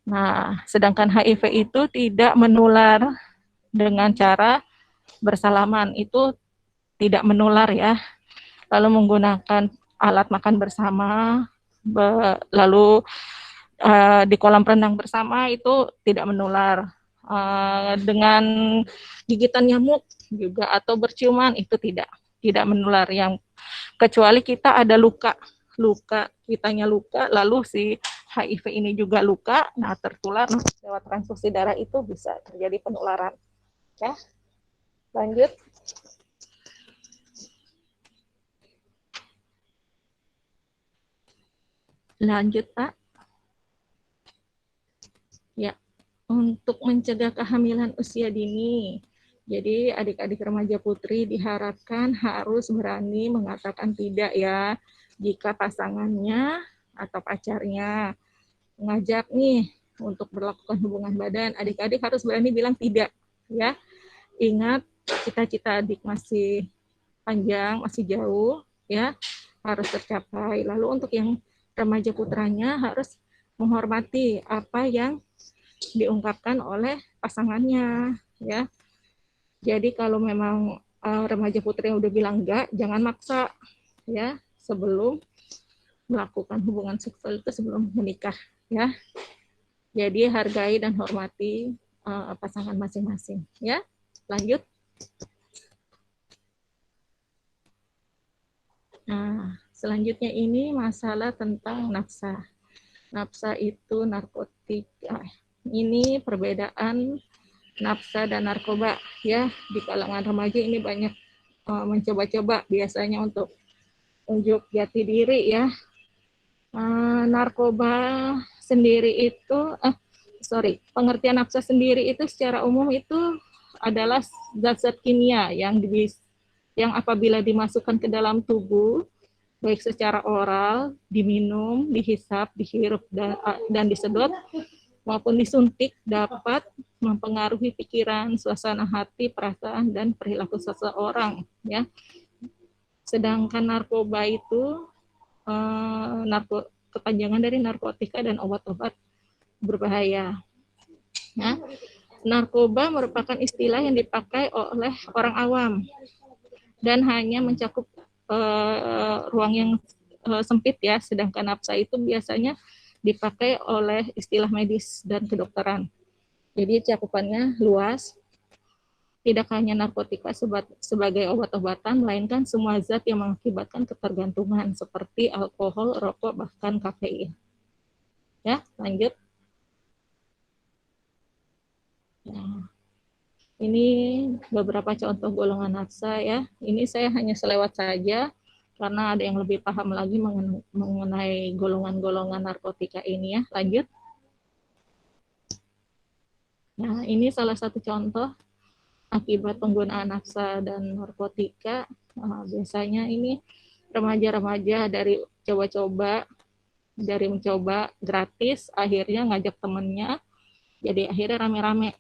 Nah, sedangkan HIV itu tidak menular dengan cara bersalaman, itu tidak menular ya. Lalu menggunakan alat makan bersama, lalu di kolam renang bersama itu tidak menular. Dengan gigitan nyamuk juga atau berciuman itu tidak menular, yang kecuali kita ada luka kitanya luka, lalu si HIV ini juga luka, nah tertular lewat transfusi darah itu bisa terjadi penularan. Ya, lanjut. Lanjut, Pak. Ya, untuk mencegah kehamilan usia dini, jadi adik-adik remaja putri diharapkan harus berani mengatakan tidak ya, jika pasangannya atau pacarnya ngajak nih untuk melakukan hubungan badan, adik-adik harus berani bilang tidak, ya. Ingat, cita-cita adik masih panjang, masih jauh, ya, harus tercapai. Lalu untuk yang remaja putranya harus menghormati apa yang diungkapkan oleh pasangannya, ya. Jadi kalau memang remaja putri yang udah bilang enggak, jangan maksa, ya, sebelum melakukan hubungan seksual itu sebelum menikah, ya. Jadi hargai dan hormati pasangan masing-masing, ya. Lanjut. Nah, selanjutnya ini masalah tentang nafsa. Nafsa itu narkotika. Ini perbedaan nafsa dan narkoba, ya. Di kalangan remaja ini banyak mencoba-coba biasanya untuk unjuk jati diri, ya. Narkoba sendiri itu, pengertian nafsa sendiri itu secara umum itu adalah zat-zat kimia yang apabila dimasukkan ke dalam tubuh, baik secara oral, diminum, dihisap, dihirup, dan disedot, maupun disuntik, dapat mempengaruhi pikiran, suasana hati, perasaan, dan perilaku seseorang, ya. Sedangkan narkoba itu kepanjangan dari narkotika dan obat-obat berbahaya. Nah, narkoba merupakan istilah yang dipakai oleh orang awam dan hanya mencakup ruang yang sempit, ya. Sedangkan nafsa itu biasanya dipakai oleh istilah medis dan kedokteran. Jadi cakupannya luas. Tidak hanya narkotika sebagai obat-obatan, melainkan semua zat yang mengakibatkan ketergantungan seperti alkohol, rokok, bahkan kafein. Ya, lanjut. Nah, ini beberapa contoh golongan nafsa, ya. Ini saya hanya selewat saja karena ada yang lebih paham lagi mengenai golongan-golongan narkotika ini, ya. Lanjut. Nah, ini salah satu contoh akibat penggunaan nafsa dan narkotika. Biasanya ini remaja-remaja dari mencoba gratis, akhirnya ngajak temennya, jadi akhirnya rame-rame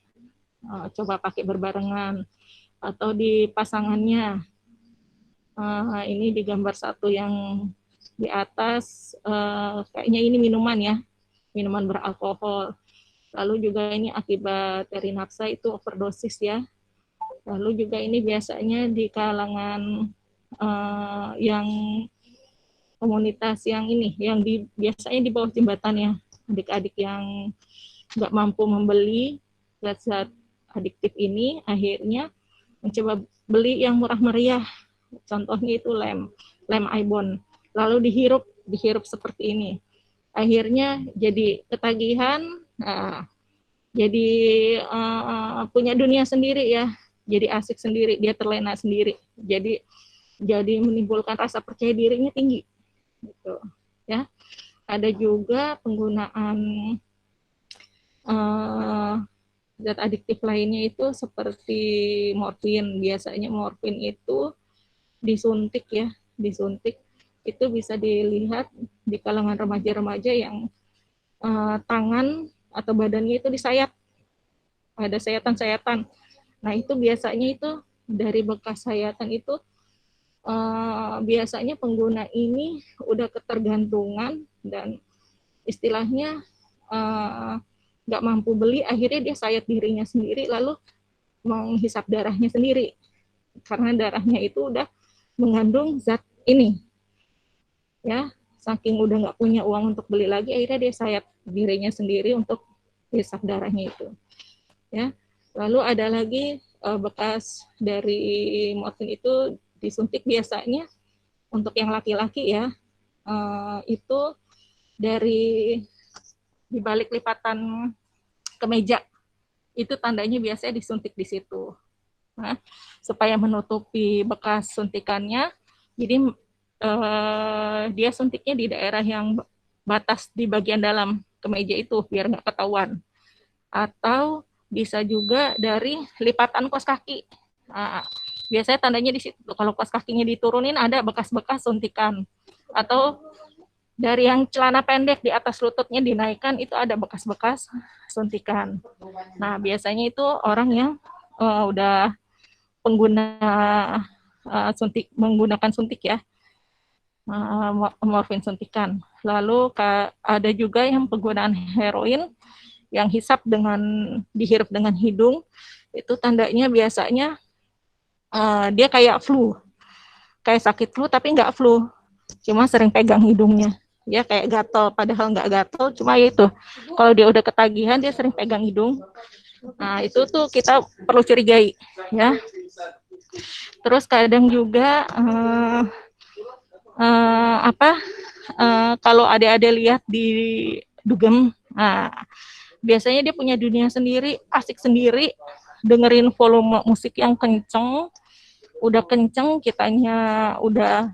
coba pakai berbarengan, atau di pasangannya. Ini di gambar satu yang di atas, kayaknya ini minuman, ya, minuman beralkohol. Lalu juga ini akibat dari nafsa itu overdosis, ya. Lalu juga ini biasanya di kalangan yang komunitas yang ini, yang biasanya di bawah jembatan, ya, adik-adik yang nggak mampu membeli zat-zat adiktif ini, akhirnya mencoba beli yang murah meriah. Contohnya itu lem ibon, lalu dihirup seperti ini. Akhirnya jadi ketagihan, jadi punya dunia sendiri, ya. Jadi asik sendiri, dia terlena sendiri. Jadi menimbulkan rasa percaya dirinya tinggi, gitu, ya. Ada juga penggunaan zat adiktif lainnya itu seperti morfin. Biasanya morfin itu disuntik, ya, disuntik. Itu bisa dilihat di kalangan remaja-remaja yang tangan atau badannya itu disayat, ada sayatan-sayatan. Nah, itu biasanya itu dari bekas sayatan itu biasanya pengguna ini udah ketergantungan dan istilahnya nggak mampu beli, akhirnya dia sayat dirinya sendiri, lalu menghisap darahnya sendiri, karena darahnya itu udah mengandung zat ini, ya. Saking udah nggak punya uang untuk beli lagi, akhirnya dia sayat dirinya sendiri untuk hisap darahnya itu, ya. Lalu ada lagi bekas dari morfin itu disuntik biasanya untuk yang laki-laki, ya, itu dari di balik lipatan kemeja, itu tandanya biasanya disuntik di situ. Nah, supaya menutupi bekas suntikannya, jadi dia suntiknya di daerah yang batas di bagian dalam kemeja itu biar nggak ketahuan. Atau bisa juga dari lipatan kos kaki. Nah, biasanya tandanya di situ. Kalau kos kakinya diturunin ada bekas-bekas suntikan. Atau Dari yang celana pendek di atas lututnya dinaikkan itu ada bekas-bekas suntikan. Nah, biasanya itu orang yang udah pengguna menggunakan suntik ya, morfin suntikan. Lalu ada juga yang penggunaan heroin yang dihirup dengan hidung, itu tandanya biasanya dia kayak flu, kayak sakit flu tapi nggak flu, cuma sering pegang hidungnya. Ya kayak gatel, padahal nggak gatel, cuma itu kalau dia udah ketagihan dia sering pegang hidung. Nah itu tuh kita perlu curigai ya. Terus kadang juga kalau adik-adik lihat di dugem, biasanya dia punya dunia sendiri, asik sendiri, dengerin volume musik yang kenceng, udah kenceng, kitanya udah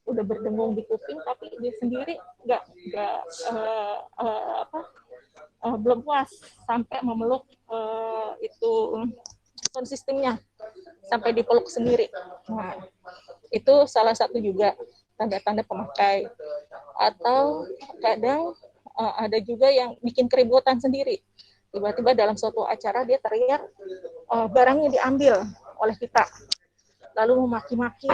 udah berdengung di kuping, tapi dia sendiri nggak belum puas sampai memeluk itu konsistemnya sampai dipeluk sendiri. Nah, itu salah satu juga tanda-tanda pemakai. Atau kadang ada juga yang bikin keributan sendiri. Tiba-tiba dalam suatu acara dia teriak, barangnya diambil oleh kita, lalu memaki-maki,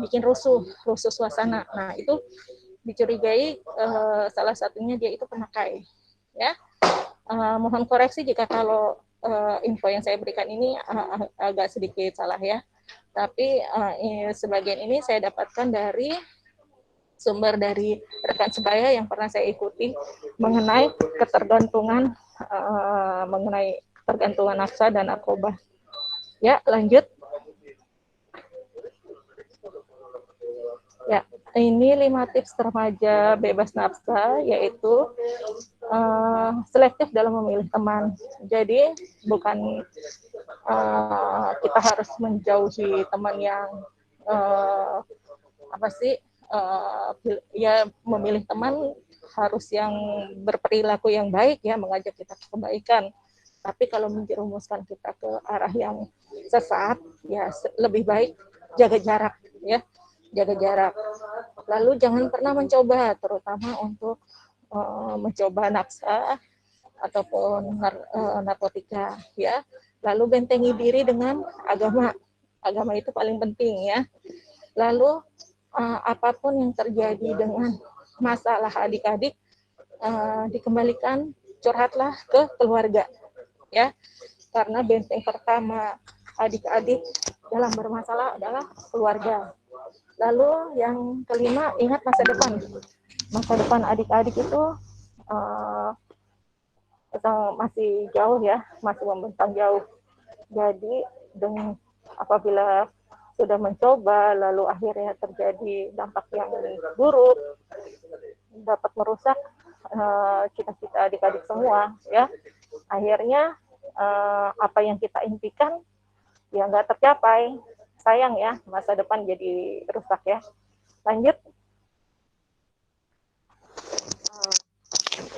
bikin rusuh suasana. Nah itu dicurigai salah satunya dia itu pemakai. Ya, mohon koreksi jika kalau info yang saya berikan ini agak sedikit salah ya. Tapi sebagian ini saya dapatkan dari sumber dari rekan sebaya yang pernah saya ikuti mengenai ketergantungan nafsa dan narkoba. Ya, lanjut. Ya, ini 5 tips remaja bebas nafsa, yaitu selektif dalam memilih teman. Jadi bukan kita harus menjauhi teman yang ya memilih teman harus yang berperilaku yang baik ya, mengajak kita ke kebaikan. Tapi kalau menjerumuskan kita ke arah yang sesat, ya lebih baik jaga jarak ya, jaga jarak. Lalu jangan pernah mencoba, terutama untuk mencoba nafsa ataupun narkotika ya. Lalu bentengi diri dengan agama. Agama itu paling penting ya. Lalu apapun yang terjadi dengan masalah adik-adik, dikembalikan, curhatlah ke keluarga ya, karena benteng pertama adik-adik dalam bermasalah adalah keluarga. Lalu yang kelima, ingat masa depan adik-adik itu masih jauh ya, masih membentang jauh. Jadi apabila sudah mencoba lalu akhirnya terjadi dampak yang buruk, dapat merusak cita-cita adik-adik semua ya. Akhirnya apa yang kita impikan ya nggak tercapai, sayang ya, masa depan jadi rusak ya. Lanjut.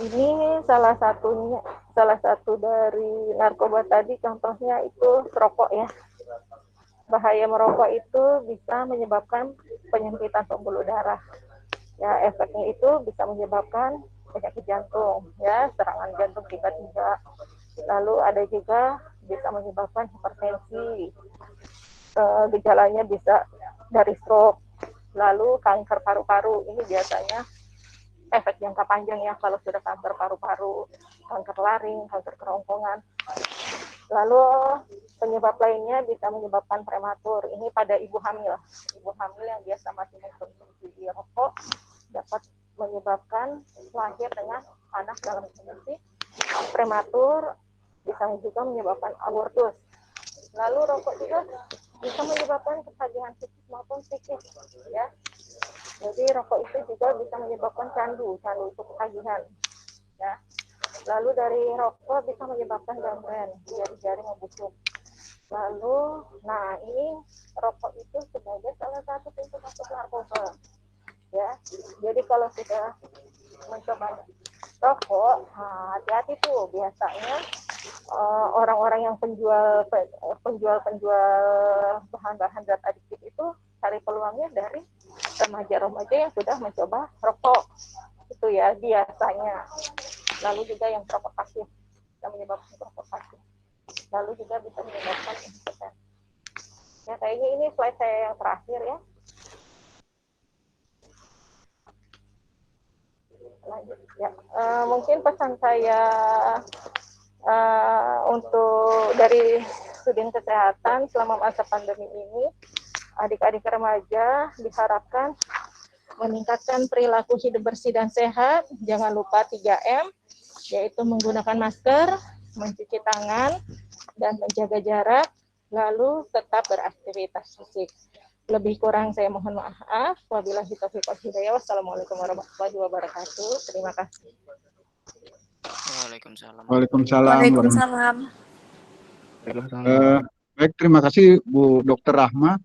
Ini salah satu dari narkoba tadi, contohnya itu rokok ya. Bahaya merokok itu bisa menyebabkan penyempitan pembuluh darah. Ya, efeknya itu bisa menyebabkan penyakit jantung, ya, serangan jantung tiba-tiba. Lalu ada juga bisa menyebabkan hipertensi. Gejalanya bisa dari stroke. Lalu kanker paru-paru, ini biasanya efek jangka panjang ya kalau sudah kanker paru-paru, kanker laring, kanker kerongkongan. Lalu penyebab lainnya bisa menyebabkan prematur. Ini pada ibu hamil. Ibu hamil yang biasa masih mengkonsumsi rokok dapat menyebabkan lahir dengan anak dalam kondisi prematur, bisa juga menyebabkan abortus. Lalu rokok juga bisa menyebabkan ketagihan fisik maupun psikis ya. Jadi rokok itu juga bisa menyebabkan candu itu ketagihan ya. Lalu dari rokok bisa menyebabkan gangren, jari-jari membusuk. Lalu, nah ini rokok itu sebagai salah satu pintu masuk narkoba ya. Jadi kalau sudah mencoba rokok, hati-hati tuh, biasanya orang-orang yang penjual bahan-bahan zat adiktif itu cari peluangnya dari remaja-remaja yang sudah mencoba rokok, itu ya biasanya. Lalu juga yang perokok pasif, yang menyebabkan perokok pasif. Lalu juga bisa menyebabkan impoten. Ya, kayaknya ini slide saya yang terakhir ya. Lanjut ya. Mungkin pesan saya untuk dari Sudin Kesehatan selama masa pandemi ini, adik-adik remaja diharapkan meningkatkan perilaku hidup bersih dan sehat. Jangan lupa 3M, yaitu menggunakan masker, mencuci tangan, dan menjaga jarak, lalu tetap beraktivitas fisik. Lebih kurang saya mohon maaf. Wabillahi taufiq wal hidayah. Wassalamualaikum warahmatullahi wabarakatuh. Terima kasih. Waalaikumsalam. Waalaikumsalam. Baik, terima kasih Bu Dr. Rahma.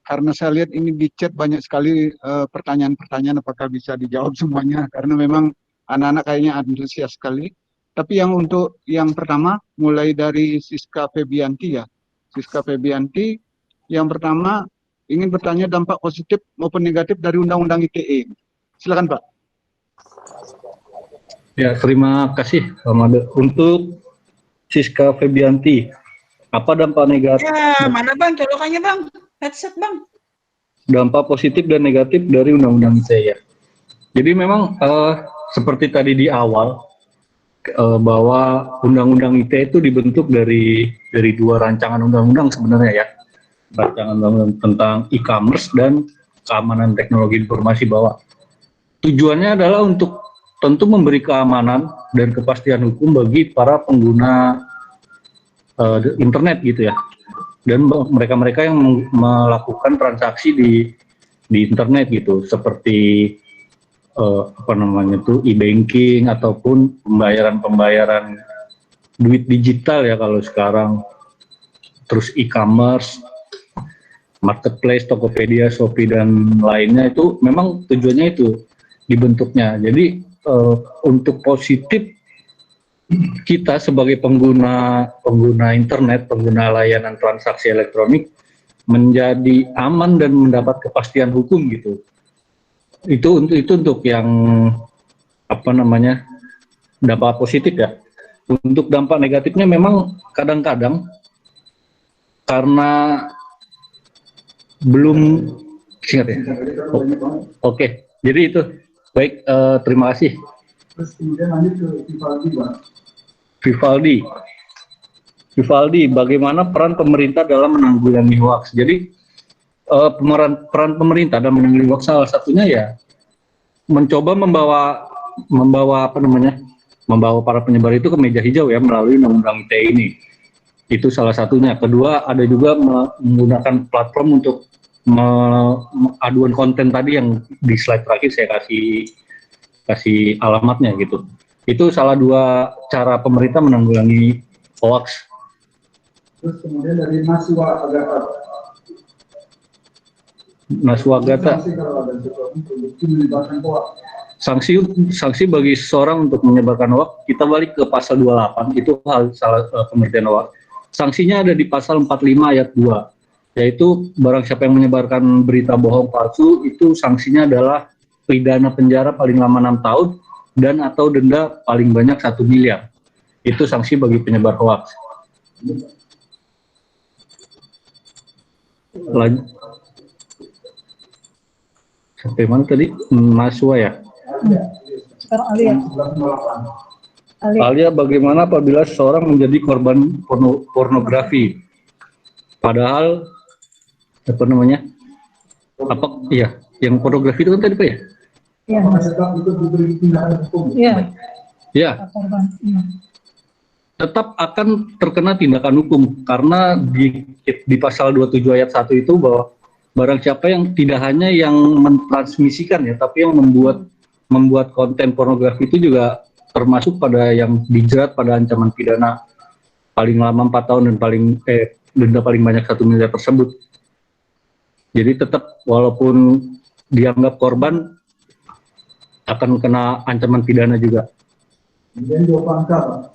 Karena saya lihat ini di chat banyak sekali pertanyaan-pertanyaan, apakah bisa dijawab semuanya? Karena memang anak-anak kayaknya antusias sekali. Tapi yang untuk yang pertama, mulai dari Siska Febianti ya. Siska Febianti, yang pertama ingin bertanya dampak positif maupun negatif dari Undang-Undang ITE. Silakan Pak. Ya, terima kasih Pak Made. Untuk Siska Febianti, apa dampak negatif? Ya, mana Bang? Colokannya Bang. Headset Bang. Dampak positif dan negatif dari Undang-Undang ITE ya. Jadi memang seperti tadi di awal, bahwa Undang-Undang ITE itu dibentuk dari dua rancangan undang-undang sebenarnya ya. Rancangan undang-undang tentang e-commerce dan keamanan teknologi informasi, bahwa tujuannya adalah untuk tentu memberi keamanan dan kepastian hukum bagi para pengguna internet gitu ya, dan mereka-mereka yang melakukan transaksi di internet gitu, seperti e-banking ataupun pembayaran duit digital ya kalau sekarang, terus e-commerce, marketplace, Tokopedia, Shopee dan lainnya, itu memang tujuannya itu dibentuknya. Jadi untuk positif, kita sebagai pengguna internet, pengguna layanan transaksi elektronik menjadi aman dan mendapat kepastian hukum gitu. Itu untuk yang dampak positif ya. Untuk dampak negatifnya memang kadang-kadang karena belum singkat ya. Oke, jadi itu baik. Terima kasih. Terus kemudian lanjut ke Vivaldi, bagaimana peran pemerintah dalam menanggulangi hoax? Jadi peran pemerintah dalam menanggulangi hoax salah satunya ya mencoba membawa para penyebar itu ke meja hijau ya, melalui Undang-Undang ITE ini. Itu salah satunya. Kedua, ada juga menggunakan platform untuk aduan konten tadi yang di slide terakhir saya kasih alamatnya gitu. Itu salah dua cara pemerintah menanggulangi hoax. Terus kemudian dari Naswa Gata. Sanksi bagi seseorang untuk menyebarkan hoax, kita balik ke pasal 28, itu salah pengertian hoax. Sanksinya ada di pasal 45 ayat 2, yaitu barang siapa yang menyebarkan berita bohong palsu, itu sanksinya adalah pidana penjara paling lama 6 tahun dan atau denda paling banyak 1 miliar. Itu sanksi bagi penyebar hoax. Lanjut. Sampai mana tadi? Naswa ya? Sekarang Alia. Alia, bagaimana apabila seseorang menjadi korban pornografi? Padahal yang pornografi itu kan tadi Pak ya? Iya. Iya. Ya. Tetap akan terkena tindakan hukum, karena di pasal 27 ayat 1 itu bahwa barang siapa yang tidak hanya yang mentransmisikan ya, tapi yang membuat konten pornografi itu juga termasuk pada yang dijerat pada ancaman pidana paling lama 4 tahun dan denda paling banyak 1 miliar tersebut. Jadi tetap walaupun dianggap korban akan kena ancaman pidana juga. Kemudian jawaban Pak.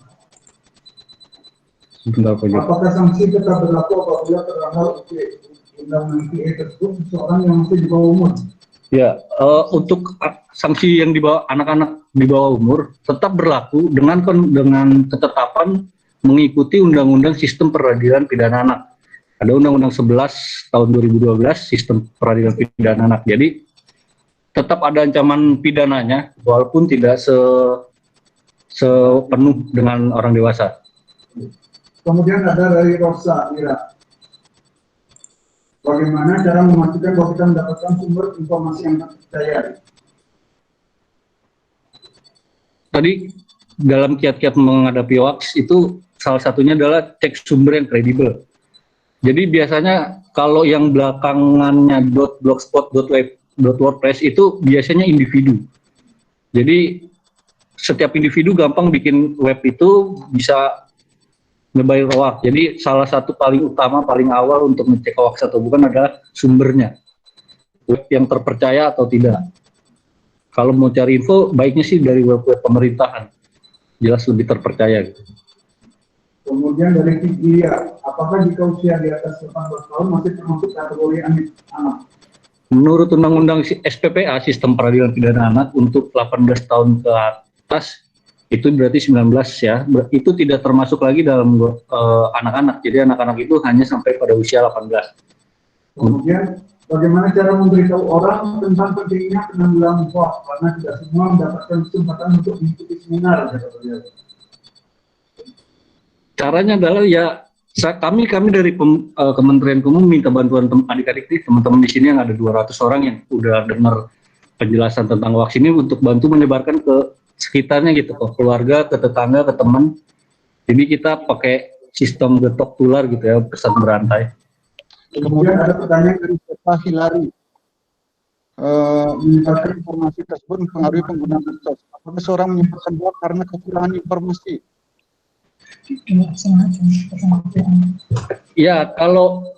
Sebentar Pak. Apakah sanksi tetap berlaku apabila terlanggar undangan PA tersebut seseorang yang masih di bawah umur? Ya, untuk sanksi yang di bawah anak-anak di bawah umur tetap berlaku dengan ketetapan mengikuti Undang-Undang Sistem Peradilan Pidana Anak. Ada Undang-Undang 11 tahun 2012 Sistem Peradilan Pidana Anak. Jadi tetap ada ancaman pidananya walaupun tidak sepenuh dengan orang dewasa. Kemudian ada dari Rosa Ira. Bagaimana cara memastikan bahwa kita mendapatkan sumber informasi yang terpercaya? Tadi dalam kiat-kiat menghadapi hoax itu salah satunya adalah cek sumber yang kredibel. Jadi biasanya kalau yang belakangannya .blogspot.wordpress itu biasanya individu. Jadi setiap individu gampang bikin web itu bisa nyebarin hoax. Jadi salah satu paling utama, paling awal untuk ngecek hoax atau bukan adalah sumbernya. Web yang terpercaya atau tidak. Kalau mau cari info, baiknya sih dari web-web pemerintahan. Jelas lebih terpercaya. Gitu. Kemudian dari Figia, apakah jika usia di atas 18 tahun masih termasuk kategori anak? Menurut Undang-Undang SPPA, Sistem Peradilan Pidana Anak, untuk 18 tahun ke atas, itu berarti 19 ya, itu tidak termasuk lagi dalam anak-anak. Jadi anak-anak itu hanya sampai pada usia 18. Kemudian bagaimana cara memberitahu orang tentang pentingnya penanggulangan hoax karena tidak semua mendapatkan kesempatan untuk mengikuti seminar. Caranya adalah ya kami dari Kementerian Kominfo minta bantuan adik-adik nih, teman-teman di sini yang ada 200 orang yang udah dengar penjelasan tentang hoax ini untuk bantu menyebarkan ke sekitarnya gitu, ke keluarga, ke tetangga, ke teman. Jadi kita pakai sistem getok tular gitu ya, pesan berantai. Kemudian ada pertanyaan dari Pak Hilary. Menyebarkan informasi tersebut mempengaruhi pengguna medsos. Apakah seorang menyebarkan hoax karena kekurangan informasi? Ya, kalau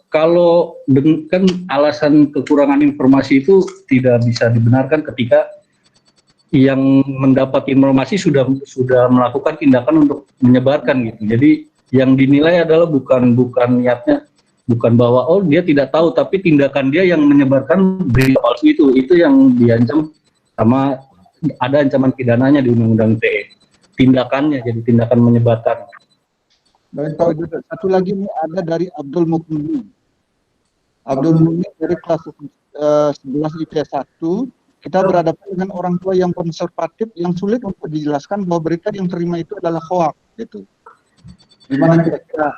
kan alasan kekurangan informasi itu tidak bisa dibenarkan ketika yang mendapat informasi sudah melakukan tindakan untuk menyebarkan gitu. Jadi yang dinilai adalah bukan niatnya, bukan bahwa oh dia tidak tahu, tapi tindakan dia yang menyebarkan berita palsu itu yang diancam sama ada ancaman pidananya di Undang-Undang ITE. Tindakannya jadi tindakan menyebarkan. Baik, Pak Wajud. Satu lagi ini ada dari Abdul Mukmin. Abdul Mukmin dari kelas 11 IPS 1. Kita berhadapan dengan orang tua yang konservatif yang sulit untuk dijelaskan bahwa berita yang terima itu adalah hoax gitu. Gimana kira-kira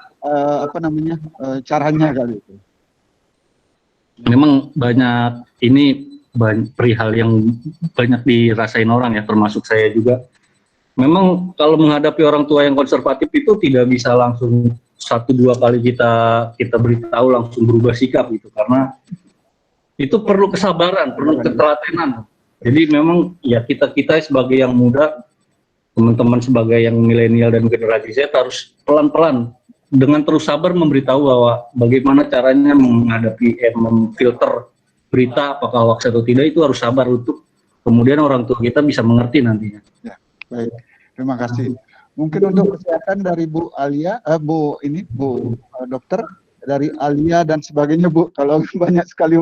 caranya kali itu? Memang banyak perihal yang banyak dirasain orang ya, termasuk saya juga. Memang kalau menghadapi orang tua yang konservatif itu tidak bisa langsung 1-2 kali kita beritahu langsung berubah sikap gitu, karena itu perlu kesabaran, perlu ketelatenan. Jadi memang ya kita sebagai yang muda, teman-teman sebagai yang milenial dan generasi Z harus pelan-pelan dengan terus sabar memberitahu bahwa bagaimana caranya menghadapi memfilter berita apakah hoax atau tidak, itu harus sabar untuk kemudian orang tua kita bisa mengerti nantinya. Ya, baik. Terima kasih. Mungkin untuk kesehatan dari Bu Alia, Bu dokter dari Alia dan sebagainya, Bu. Kalau banyak sekali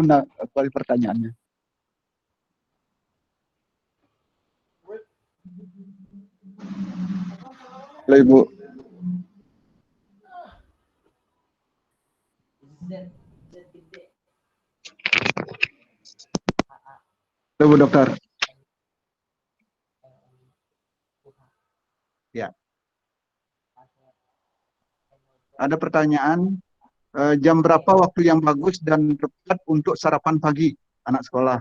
pertanyaannya. Halo Ibu. Halo Bu Dokter. Ya. Ada pertanyaan, jam berapa waktu yang bagus dan tepat untuk sarapan pagi anak sekolah?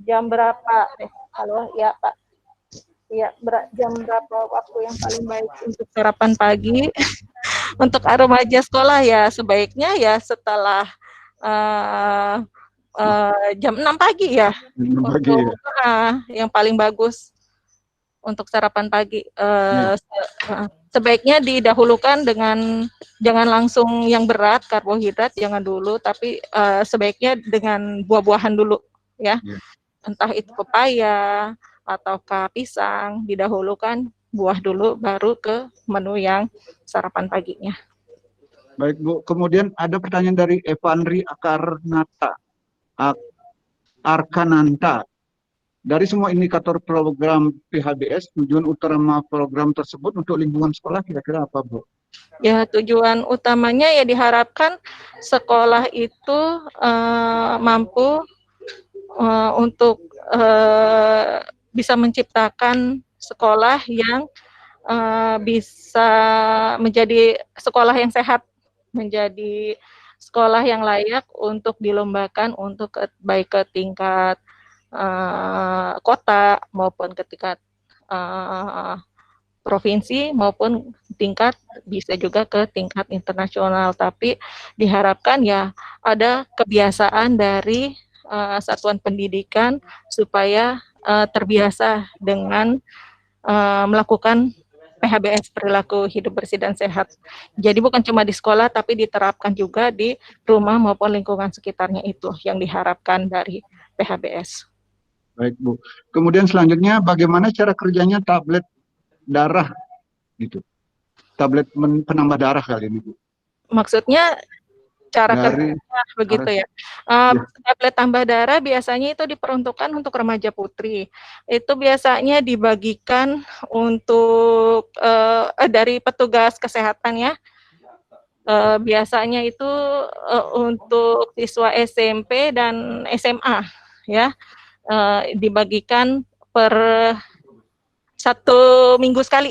Jam berapa? Halo, ya Pak. Ya, jam berapa waktu yang paling baik untuk sarapan pagi? Untuk remaja sekolah ya sebaiknya ya setelah jam 6 pagi ya. Yang paling bagus untuk sarapan pagi. Sebaiknya didahulukan dengan jangan langsung yang berat, karbohidrat jangan dulu, tapi sebaiknya dengan buah-buahan dulu ya. Entah itu pepaya ataukah pisang, didahulukan buah dulu baru ke menu yang sarapan paginya. Baik Bu, kemudian ada pertanyaan dari Evanri Arkananta. Dari semua indikator program PHBS, tujuan utama program tersebut untuk lingkungan sekolah kira-kira apa Bu? Ya, tujuan utamanya ya diharapkan sekolah itu mampu untuk bisa menciptakan sekolah yang bisa menjadi sekolah yang sehat, menjadi sekolah yang layak untuk dilombakan untuk baik ke tingkat kota maupun ke tingkat provinsi maupun tingkat bisa juga ke tingkat internasional. Tapi diharapkan ya ada kebiasaan dari satuan pendidikan supaya terbiasa dengan melakukan PHBS, perilaku hidup bersih dan sehat. Jadi bukan cuma di sekolah tapi diterapkan juga di rumah maupun lingkungan sekitarnya, itu yang diharapkan dari PHBS. Baik Bu. Kemudian selanjutnya bagaimana cara kerjanya tablet darah gitu? Tablet penambah darah kali ini Bu. Maksudnya cara Dari kerjanya begitu ya. Tablet tambah darah biasanya itu diperuntukkan untuk remaja putri. Itu biasanya dibagikan untuk dari petugas kesehatan ya. Biasanya itu untuk siswa SMP dan SMA ya. Dibagikan per 1 minggu sekali.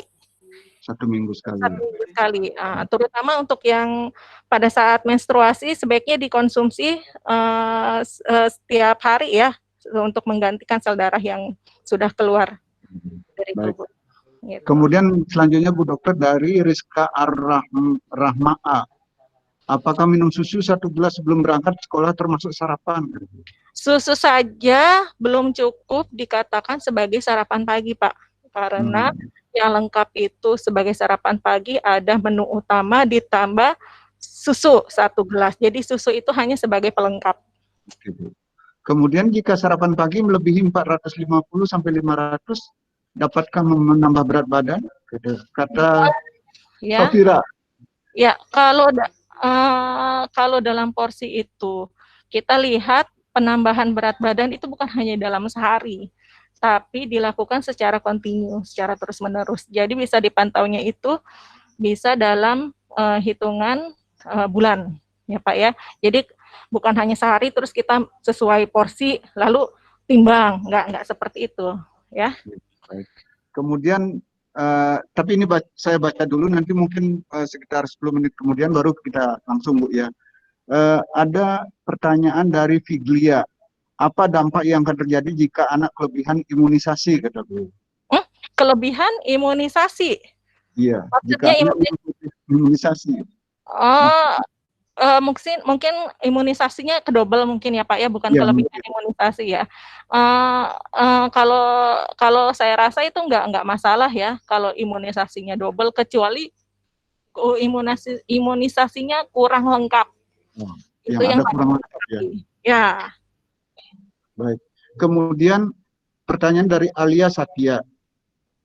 1 minggu sekali. 1 minggu sekali. Terutama untuk yang pada saat menstruasi sebaiknya dikonsumsi setiap hari ya, untuk menggantikan sel darah yang sudah keluar dari tubuh. Gitu. Kemudian selanjutnya Bu Dokter dari Rizka Rahmaa. Apakah minum susu 1 gelas sebelum berangkat sekolah termasuk sarapan? Susu saja belum cukup dikatakan sebagai sarapan pagi, Pak. Karena yang lengkap itu sebagai sarapan pagi ada menu utama ditambah susu 1 gelas. Jadi susu itu hanya sebagai pelengkap. Kemudian jika sarapan pagi melebihi 450 sampai 500, dapatkah menambah berat badan? Kata ya. Sofira. Ya, kalau dalam porsi itu kita lihat penambahan berat badan itu bukan hanya dalam sehari, tapi dilakukan secara kontinu, secara terus-menerus. Jadi bisa dipantaunya itu bisa dalam hitungan bulan, ya Pak ya. Jadi bukan hanya sehari terus kita sesuai porsi lalu timbang, nggak seperti itu, ya. Baik. Kemudian, tapi ini saya baca dulu, nanti mungkin sekitar 10 menit kemudian baru kita langsung Bu ya. Ada pertanyaan dari Figlia. Apa dampak yang akan terjadi jika anak kelebihan imunisasi, kata Bu? Kelebihan imunisasi? Iya, maksudnya imunisasi. Mungkin imunisasinya kedobel mungkin ya Pak ya, bukan kelebihan imunisasi ya. Kalau saya rasa itu nggak masalah ya kalau imunisasinya double, kecuali imunisasinya kurang lengkap. Itu yang kurang lengkap ya. Ya. Baik. Kemudian pertanyaan dari Alia Satya.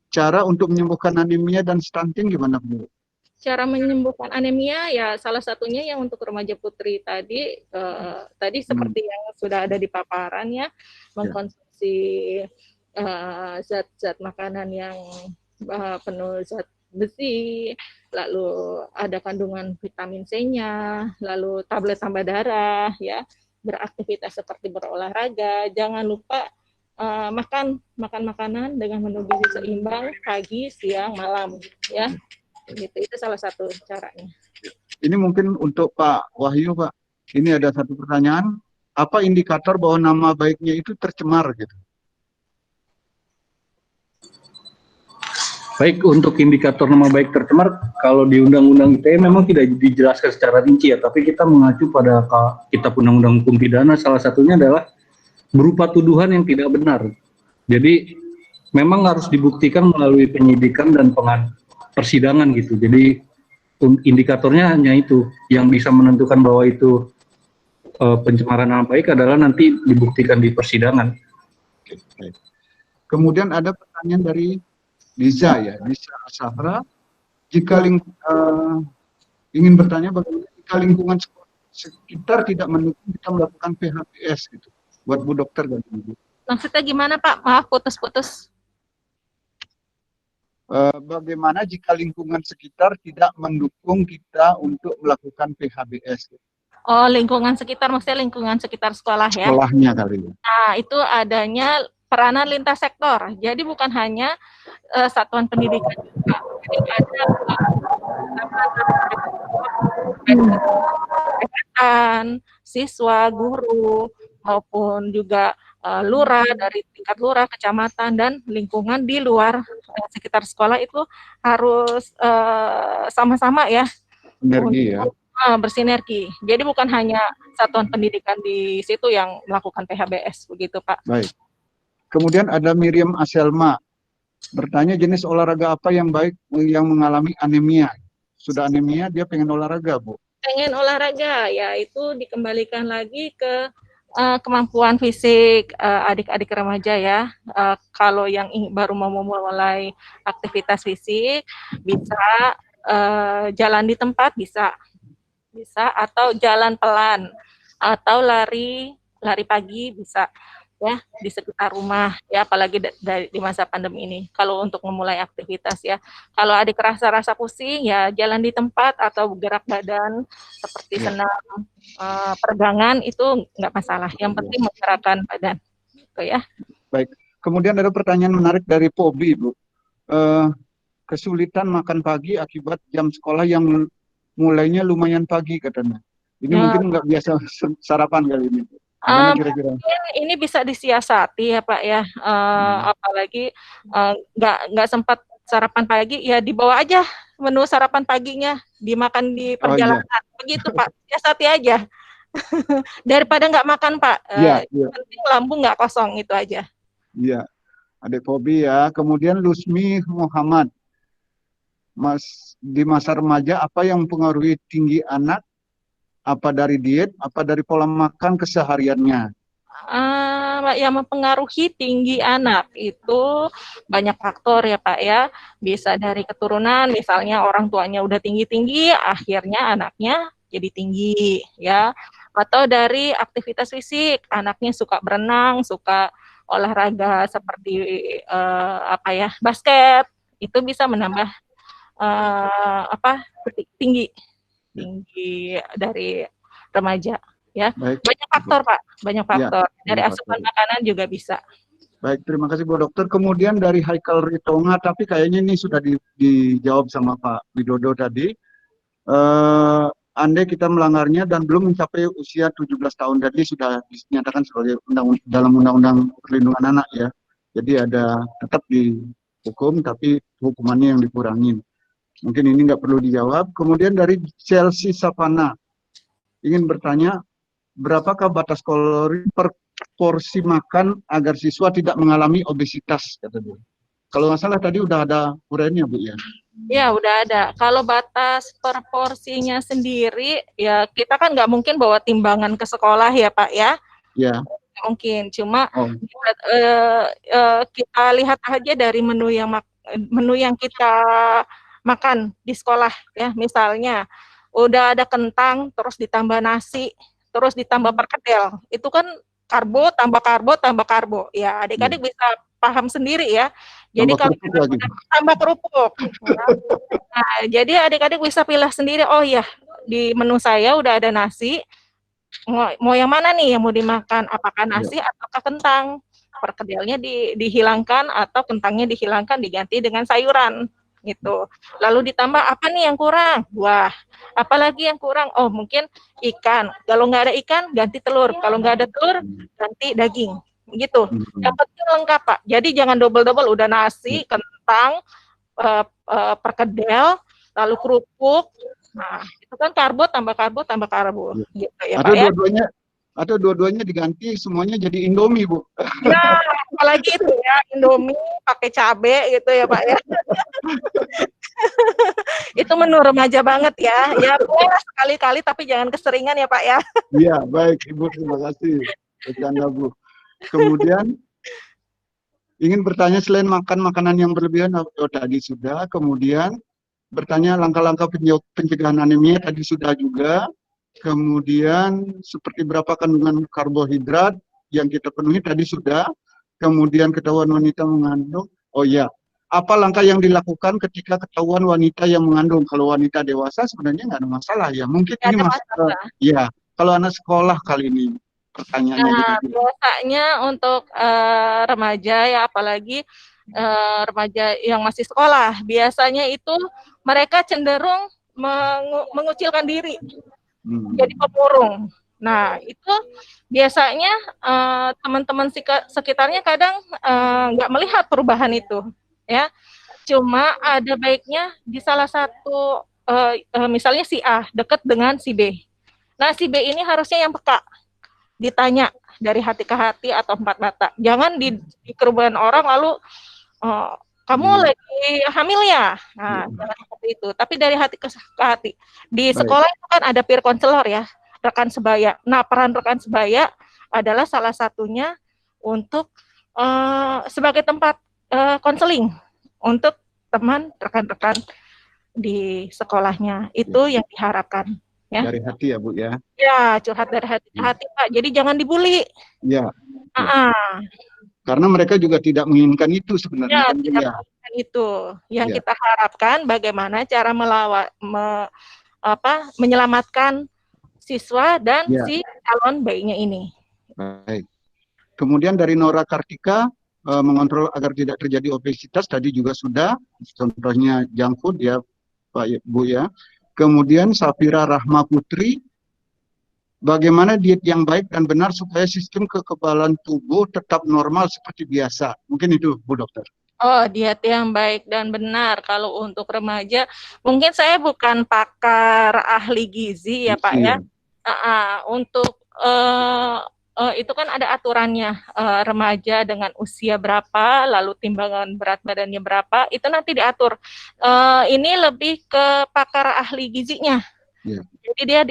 Cara untuk menyembuhkan anemia dan stunting gimana Bu? Cara menyembuhkan anemia ya salah satunya yang untuk remaja putri tadi seperti yang sudah ada di paparan ya, mengkonsumsi zat-zat makanan yang penuh zat besi, lalu ada kandungan vitamin C-nya, lalu tablet tambah darah ya, beraktivitas seperti berolahraga, jangan lupa makan makanan dengan menu gizi seimbang pagi, siang, malam ya. Gitu, itu salah satu caranya. Ini mungkin untuk Pak Wahyu Pak. Ini ada satu pertanyaan, apa indikator bahwa nama baiknya itu tercemar gitu? Baik, untuk indikator nama baik tercemar, kalau di Undang-Undang ITE memang tidak dijelaskan secara rinci ya, tapi kita mengacu pada Kitab Undang-Undang Hukum Pidana, salah satunya adalah berupa tuduhan yang tidak benar. Jadi memang harus dibuktikan melalui penyidikan dan persidangan gitu. Jadi indikatornya hanya itu, yang bisa menentukan bahwa itu pencemaran nama baik adalah nanti dibuktikan di persidangan. Kemudian ada pertanyaan dari Liza ya, Liza Sahra. Jika ingin bertanya bagaimana jika lingkungan sekitar tidak mendukung kita melakukan PHBS gitu. Buat Bu Dokter dan Ibu. Maksudnya gimana Pak? Maaf putus-putus. Bagaimana jika lingkungan sekitar tidak mendukung kita untuk melakukan PHBS? Oh, lingkungan sekitar, maksudnya lingkungan sekitar sekolah ya? Sekolahnya kali ya. Nah, itu adanya peranan lintas sektor. Jadi bukan hanya satuan pendidikan juga. Jadi ada siswa, guru, maupun juga lurah dari tingkat lurah, kecamatan, dan lingkungan di luar sekitar sekolah itu harus sama-sama ya. Sinergi ya. Bersinergi. Jadi bukan hanya satuan pendidikan di situ yang melakukan PHBS, begitu Pak. Baik. Kemudian ada Miriam Aselma bertanya jenis olahraga apa yang baik yang mengalami anemia. Sudah anemia dia pengen olahraga Bu. Pengen olahraga ya itu dikembalikan lagi ke kemampuan fisik adik-adik remaja ya. Kalau yang baru mau memulai aktivitas fisik bisa jalan di tempat bisa atau jalan pelan atau lari pagi bisa ya di sekitar rumah ya, apalagi di masa pandemi ini. Kalau untuk memulai aktivitas ya, kalau adik rasa pusing ya jalan di tempat atau gerak badan seperti senam peregangan itu nggak masalah, yang penting menggerakkan badan gitu ya. Baik, kemudian ada pertanyaan menarik dari Pobi Bu. Kesulitan makan pagi akibat jam sekolah yang mulainya lumayan pagi katanya. Ini mungkin nggak biasa sarapan kali ini. Kira-kira? Ini bisa disiasati ya Pak ya. Apalagi nggak sempat sarapan pagi ya dibawa aja menu sarapan paginya dimakan di perjalanan. Begitu Pak, siasati aja. Daripada nggak makan Pak. Penting lambung nggak kosong itu aja. Iya. Adik Pobi ya. Kemudian Lusmi Muhammad. Di masa remaja apa yang mempengaruhi tinggi anak? Apa dari diet, apa dari pola makan kesehariannya? Yang mempengaruhi tinggi anak itu banyak faktor ya Pak ya. Bisa dari keturunan, misalnya orang tuanya udah tinggi-tinggi, akhirnya anaknya jadi tinggi ya. Atau dari aktivitas fisik, anaknya suka berenang, suka olahraga seperti basket, itu bisa menambah tinggi dari remaja ya. Baik. Banyak faktor Pak, banyak faktor. Ya, dari asupan makanan juga bisa. Baik, terima kasih Bu Dokter. Kemudian dari Haikal Ritonga, tapi kayaknya ini sudah dijawab sama Pak Widodo tadi. Andai kita melanggarnya dan belum mencapai usia 17 tahun, jadi sudah dinyatakan sebagai dalam Undang-Undang Perlindungan Anak ya. Jadi ada tetap dihukum, tapi hukumannya yang dikurangin. Mungkin ini nggak perlu dijawab. Kemudian dari Chelsea Savana ingin bertanya, berapakah batas kalori per porsi makan agar siswa tidak mengalami obesitas? Kata dia. Kalau nggak salah tadi udah ada uraiannya Bu ya? Ya udah ada. Kalau batas per porsinya sendiri, ya kita kan nggak mungkin bawa timbangan ke sekolah ya Pak ya? Ya. Mungkin. Cuma kita lihat aja dari menu yang kita makan di sekolah ya, misalnya udah ada kentang terus ditambah nasi terus ditambah perkedel, itu kan karbo tambah karbo ya, adik-adik bisa paham sendiri ya. Jadi kalau tambah kerupuk nah, jadi adik-adik bisa pilih sendiri, oh ya di menu saya udah ada nasi, mau yang mana nih yang mau dimakan, apakah nasi ataukah kentang, perkedelnya dihilangkan atau kentangnya dihilangkan diganti dengan sayuran gitu. Lalu ditambah apa nih yang kurang? Wah, apalagi yang kurang? Oh mungkin ikan. Kalau nggak ada ikan ganti telur. Kalau nggak ada telur ganti daging. Gitu. Yang penting lengkap Pak. Jadi jangan double-double. Udah nasi, kentang, perkedel, lalu kerupuk. Nah itu kan karbo tambah karbo. Gitu ya Pak ya. Atau dua-duanya diganti semuanya jadi Indomie Bu. Nah, apalagi itu ya Indomie pakai cabe gitu ya Pak ya. Itu menu remaja banget ya. Ya boleh sekali-kali tapi jangan keseringan ya Pak ya. Iya baik Ibu, terima kasih. Bercanda Bu. Kemudian ingin bertanya, selain makan makanan yang berlebihan, tadi sudah. Kemudian bertanya langkah-langkah pencegahan anemia tadi sudah juga. Kemudian seperti berapa kandungan karbohidrat yang kita penuhi tadi sudah. Kemudian ketahuan wanita mengandung. Oh ya, apa langkah yang dilakukan ketika ketahuan wanita yang mengandung? Kalau wanita dewasa sebenarnya nggak ada masalah ya. Mungkin Nggak ini ada masuk ke, masalah. ya. Kalau anak sekolah kali ini pertanyaannya Nah, jadi biasanya untuk remaja ya, apalagi remaja yang masih sekolah, biasanya itu mereka cenderung mengucilkan diri, jadi pemurung. Nah, itu biasanya teman-teman sekitarnya kadang nggak melihat perubahan itu, ya. Cuma ada baiknya di salah satu, misalnya si A dekat dengan si B. Nah, si B ini harusnya yang peka, ditanya dari hati ke hati atau empat mata. Jangan di kerumunan orang lalu kamu lagi hamil ya. Nah, jangan seperti itu. Tapi dari hati ke hati. Di sekolah itu kan ada peer counselor ya, rekan sebaya. Nah, peran rekan sebaya adalah salah satunya untuk sebagai tempat konseling untuk teman rekan-rekan di sekolahnya. Itu yang diharapkan. Ya. dari hati ya Bu ya. Ya, curhat dari hati ke hati Pak. Jadi jangan dibully. Ya. Karena mereka juga tidak menginginkan itu sebenarnya. Ya, Kan, tidak ya. menginginkan itu. Yang kita harapkan bagaimana cara menyelamatkan siswa dan si calon bayinya ini. Baik. Kemudian dari Nora Kartika mengontrol agar tidak terjadi obesitas tadi juga sudah, contohnya junk food ya Pak Bu ya. Kemudian Safira Rahma Putri, bagaimana diet yang baik dan benar supaya sistem kekebalan tubuh tetap normal seperti biasa? Mungkin itu Bu Dokter. Oh, diet yang baik dan benar. Kalau untuk remaja, mungkin saya bukan pakar ahli gizi ya Pak ya. Untuk itu kan ada aturannya, remaja dengan usia berapa, lalu timbangan berat badannya berapa, itu nanti diatur. Ini lebih ke pakar ahli gizinya. Jadi dia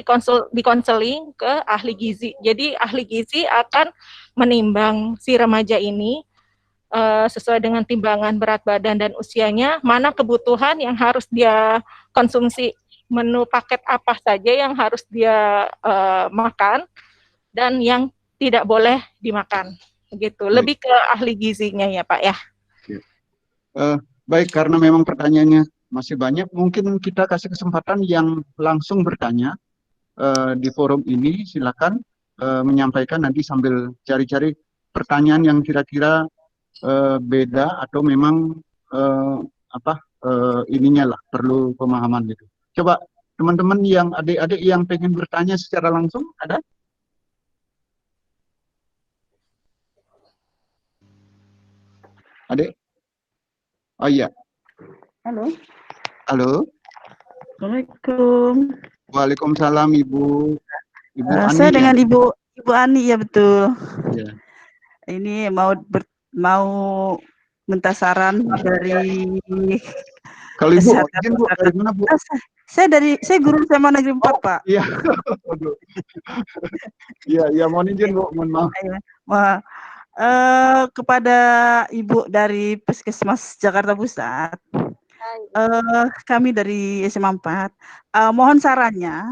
dikonseling ke ahli gizi. Jadi ahli gizi akan menimbang si remaja ini sesuai dengan timbangan berat badan dan usianya, mana kebutuhan yang harus dia konsumsi, menu paket apa saja yang harus dia makan, dan yang tidak boleh dimakan. Begitu. Lebih ke ahli gizinya ya Pak ya. Baik, karena memang pertanyaannya masih banyak, mungkin kita kasih kesempatan yang langsung bertanya di forum ini. Silakan menyampaikan nanti sambil cari-cari pertanyaan yang kira-kira beda atau memang ininya lah perlu pemahaman gitu. Coba teman-teman yang adik-adik yang pengen bertanya secara langsung ada? Adik? Oh iya. Halo. Halo. Assalamualaikum. Waalaikumsalam Ibu. Ibu Ani. Saya dengan Ibu Ani ya betul. Ya. Ini mau minta saran dari kalau Ibu izin Bu, dari mana Bu? Saya guru SMA Negeri 4 Pak. Iya. Iya, mohon izin Bu, mohon maaf. Kepada Ibu dari Puskesmas Jakarta Pusat, kami dari SMA 4, mohon sarannya.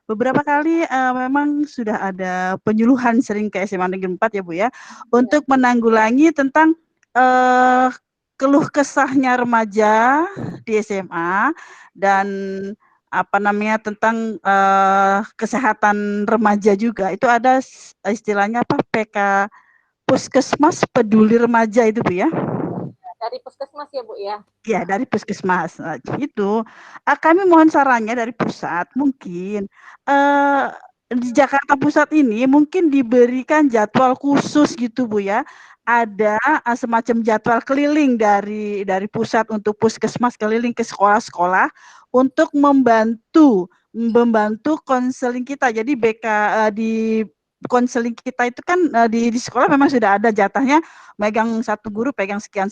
Beberapa kali memang sudah ada penyuluhan sering ke SMA Negeri 4 ya Bu ya, untuk menanggulangi tentang keluh kesahnya remaja di SMA dan tentang kesehatan remaja juga. Itu ada istilahnya PK Puskesmas Peduli Remaja itu Bu ya. Dari Puskesmas ya Bu ya? Ya, dari Puskesmas. Itu kami mohon sarannya dari pusat, mungkin di Jakarta Pusat ini mungkin diberikan jadwal khusus gitu Bu ya. Ada semacam jadwal keliling dari pusat untuk Puskesmas keliling ke sekolah-sekolah untuk membantu konseling kita. Jadi BK di konseling kita itu kan di sekolah memang sudah ada jatahnya, megang satu guru pegang sekian.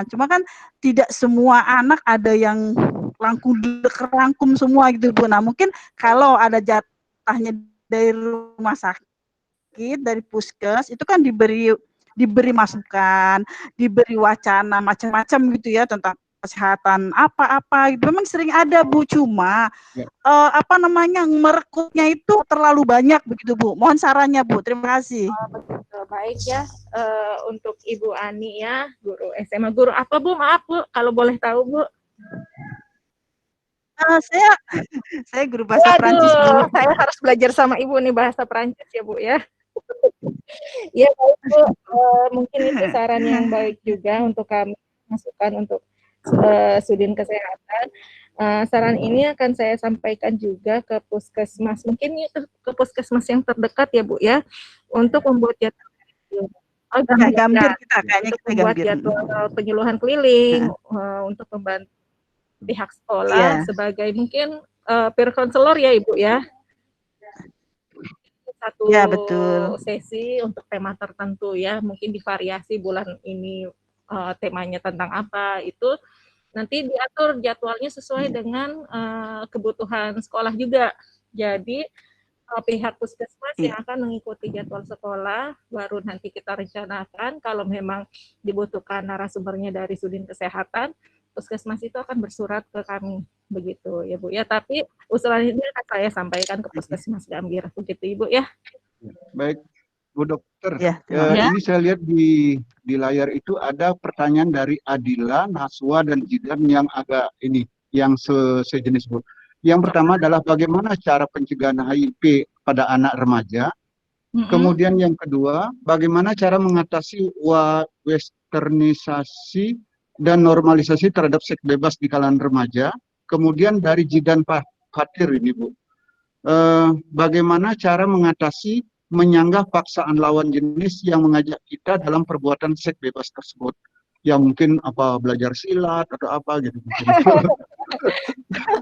Cuma kan tidak semua anak ada yang rangkum semua gitu Bu. Nah mungkin kalau ada jatahnya dari rumah sakit, dari puskes, itu kan diberi masukan, diberi wacana macam-macam gitu ya tentang kesehatan apa-apa gitu. Memang sering ada Bu, cuma Ya. merekrutnya itu terlalu banyak begitu Bu. Mohon sarannya Bu. Terima kasih. Baik ya, untuk Ibu Ani ya, guru SMA. Guru apa Bu? Maaf Bu, kalau boleh tahu Bu. Saya guru bahasa Prancis Bu. Waduh, saya harus belajar sama Ibu nih bahasa Prancis ya Bu ya. Ya baik Bu, mungkin itu saran yang baik juga untuk kami, masukan untuk Sudin Kesehatan. Saran ini akan saya sampaikan juga ke puskesmas, mungkin itu ke puskesmas yang terdekat ya Bu ya, untuk membuat jadwal Gambir kita kayaknya untuk kita membuat gambir. jadwal penyuluhan keliling untuk membantu pihak sekolah sebagai mungkin peer counselor ya Ibu ya. Satu Ya, betul. sesi untuk tema tertentu ya, mungkin divariasi bulan ini temanya tentang apa, itu nanti diatur jadwalnya sesuai dengan kebutuhan sekolah juga. Jadi pihak puskesmas yang akan mengikuti jadwal sekolah, baru nanti kita rencanakan kalau memang dibutuhkan narasumbernya dari Sudin Kesehatan, puskesmas itu akan bersurat ke kami, begitu ya Bu ya. Tapi usulan ini akan saya sampaikan ke puskesmas Gambir, begitu Ibu ya. Baik, Bu Dokter. Ya, Ini saya lihat di layar itu ada pertanyaan dari Adila, Naswa, dan Jidan yang agak yang sejenis Bu. Yang pertama adalah bagaimana cara pencegahan HIV pada anak remaja. Kemudian yang kedua, bagaimana cara mengatasi westernisasi dan normalisasi terhadap seks bebas di kalangan remaja. Kemudian dari Jidan Fatir ini Bu, bagaimana cara mengatasi menyanggah paksaan lawan jenis yang mengajak kita dalam perbuatan seks bebas tersebut. Ya mungkin belajar silat atau apa gitu.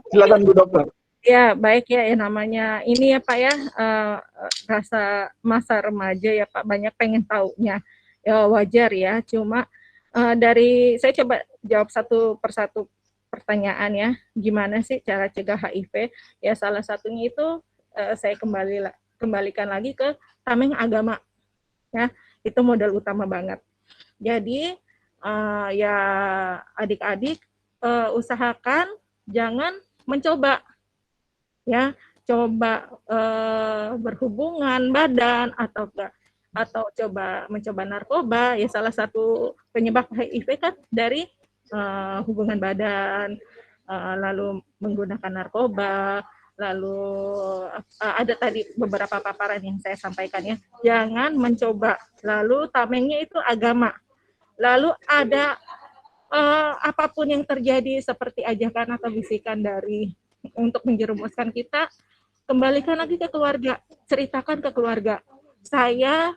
Silakan Bu Dokter. Ya baik ya, namanya ini ya Pak ya, rasa masa remaja ya Pak, banyak pengen taunya, ya wajar ya. Cuma dari saya coba jawab satu persatu pertanyaan ya, gimana sih cara cegah HIV? Ya salah satunya itu saya kembalikan lagi ke tameng agama, ya itu modal utama banget. Jadi ya adik-adik usahakan jangan mencoba. Ya, coba berhubungan badan atau mencoba narkoba, ya salah satu penyebab HIV kan dari hubungan badan, lalu menggunakan narkoba, lalu ada tadi beberapa paparan yang saya sampaikan ya, jangan mencoba, lalu tamengnya itu agama, lalu ada apapun yang terjadi seperti ajakan atau bisikan dari untuk menjerumuskan kita, kembalikan lagi ke keluarga, ceritakan ke keluarga. Saya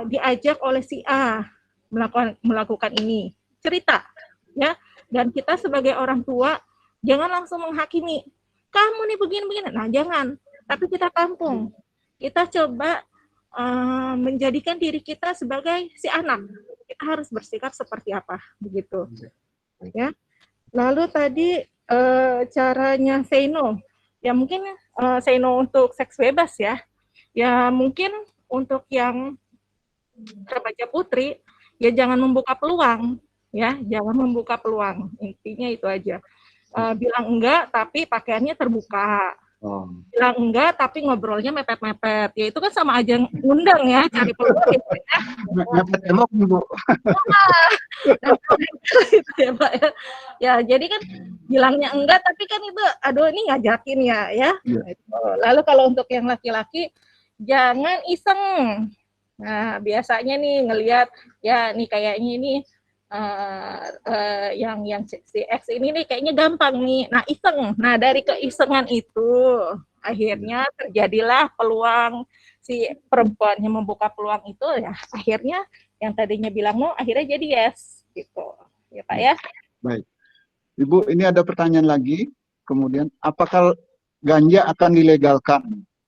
diajak oleh si A melakukan ini, cerita, ya. Dan kita sebagai orang tua jangan langsung menghakimi. Kamu nih begini-begini, nah jangan. Tapi kita tampung, kita coba menjadikan diri kita sebagai si anak. Kita harus bersikap seperti apa, begitu, ya. Lalu tadi caranya say no, ya mungkin say no untuk seks bebas ya, ya mungkin untuk yang remaja putri ya jangan membuka peluang, ya jangan membuka peluang, intinya itu aja. Bilang enggak tapi pakaiannya terbuka, bilang enggak tapi ngobrolnya mepet-mepet, ya itu kan sama aja ngundang ya, cari peluang gitu ya. Mepet tembok Bu. Ya Pak ya. Ya jadi kan bilangnya enggak tapi kan itu aduh ini ngajakin ya. Lalu kalau untuk yang laki-laki jangan iseng. Nah, biasanya nih ngelihat ya nih kayaknya ini yang si X ini nih kayaknya gampang nih. Nah, iseng. Nah, dari keisengan itu akhirnya terjadilah peluang si perempuannya membuka peluang itu, ya akhirnya yang tadinya bilang no akhirnya jadi yes gitu. Ya Pak ya. Baik. Ibu, ini ada pertanyaan lagi. Kemudian, apakah ganja akan dilegalkan?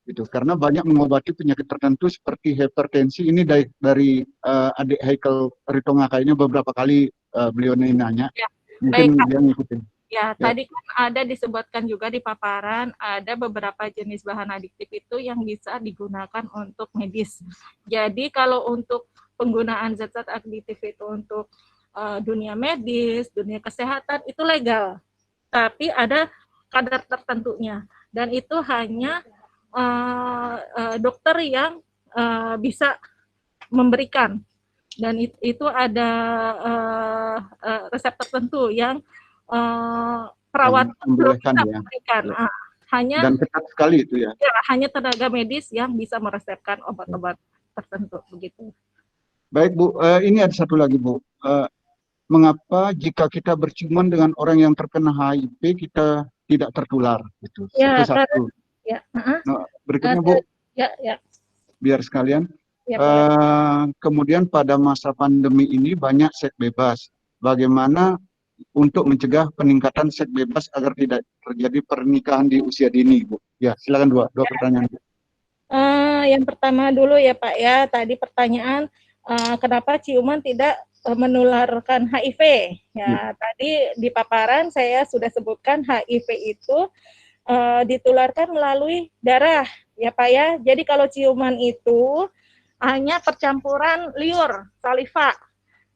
Gitu. Karena banyak mengobati penyakit tertentu seperti hipertensi. Ini dari adik Haikal Ritonga, kayaknya beberapa kali beliau nanya. Ya, mungkin baik, dia ngikutin. Ya, tadi kan ada disebutkan juga di paparan, ada beberapa jenis bahan adiktif itu yang bisa digunakan untuk medis. Jadi kalau untuk penggunaan zat-zat adiktif itu untuk dunia medis, dunia kesehatan itu legal, tapi ada kadar tertentunya, dan itu hanya dokter yang bisa memberikan, dan itu ada resep tertentu yang perawat membolehkan bisa ya. memberikan. Ya. Hanya Dan ketat sekali itu ya. hanya tenaga medis yang bisa meresepkan obat-obat tertentu begitu. Baik Bu, ini ada satu lagi Bu. Mengapa jika kita berciuman dengan orang yang terkena HIV kita tidak tertular? Itu satu. Ya, Nah, berikutnya Bu, ya. Biar sekalian. Ya, kemudian pada masa pandemi ini banyak seks bebas. Bagaimana untuk mencegah peningkatan seks bebas agar tidak terjadi pernikahan di usia dini, Bu? Ya, silakan dua pertanyaan. Yang pertama dulu ya Pak ya, tadi pertanyaan kenapa ciuman tidak menularkan HIV? Ya, tadi di paparan saya sudah sebutkan HIV itu ditularkan melalui darah ya Pak ya. Jadi kalau ciuman itu hanya percampuran liur, saliva.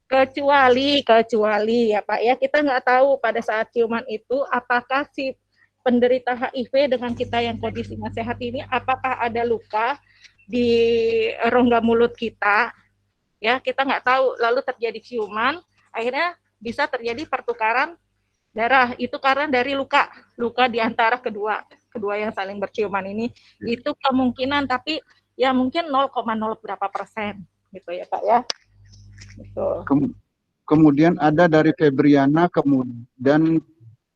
Kecuali ya Pak ya, kita nggak tahu pada saat ciuman itu apakah si penderita HIV dengan kita yang kondisinya sehat ini apakah ada luka di rongga mulut kita, ya kita nggak tahu, lalu terjadi ciuman, akhirnya bisa terjadi pertukaran darah, itu karena dari luka di antara kedua yang saling berciuman ini, itu kemungkinan, tapi ya mungkin 0,0 berapa persen gitu ya Pak ya. Betul. Kemudian ada dari Febriana, kemudian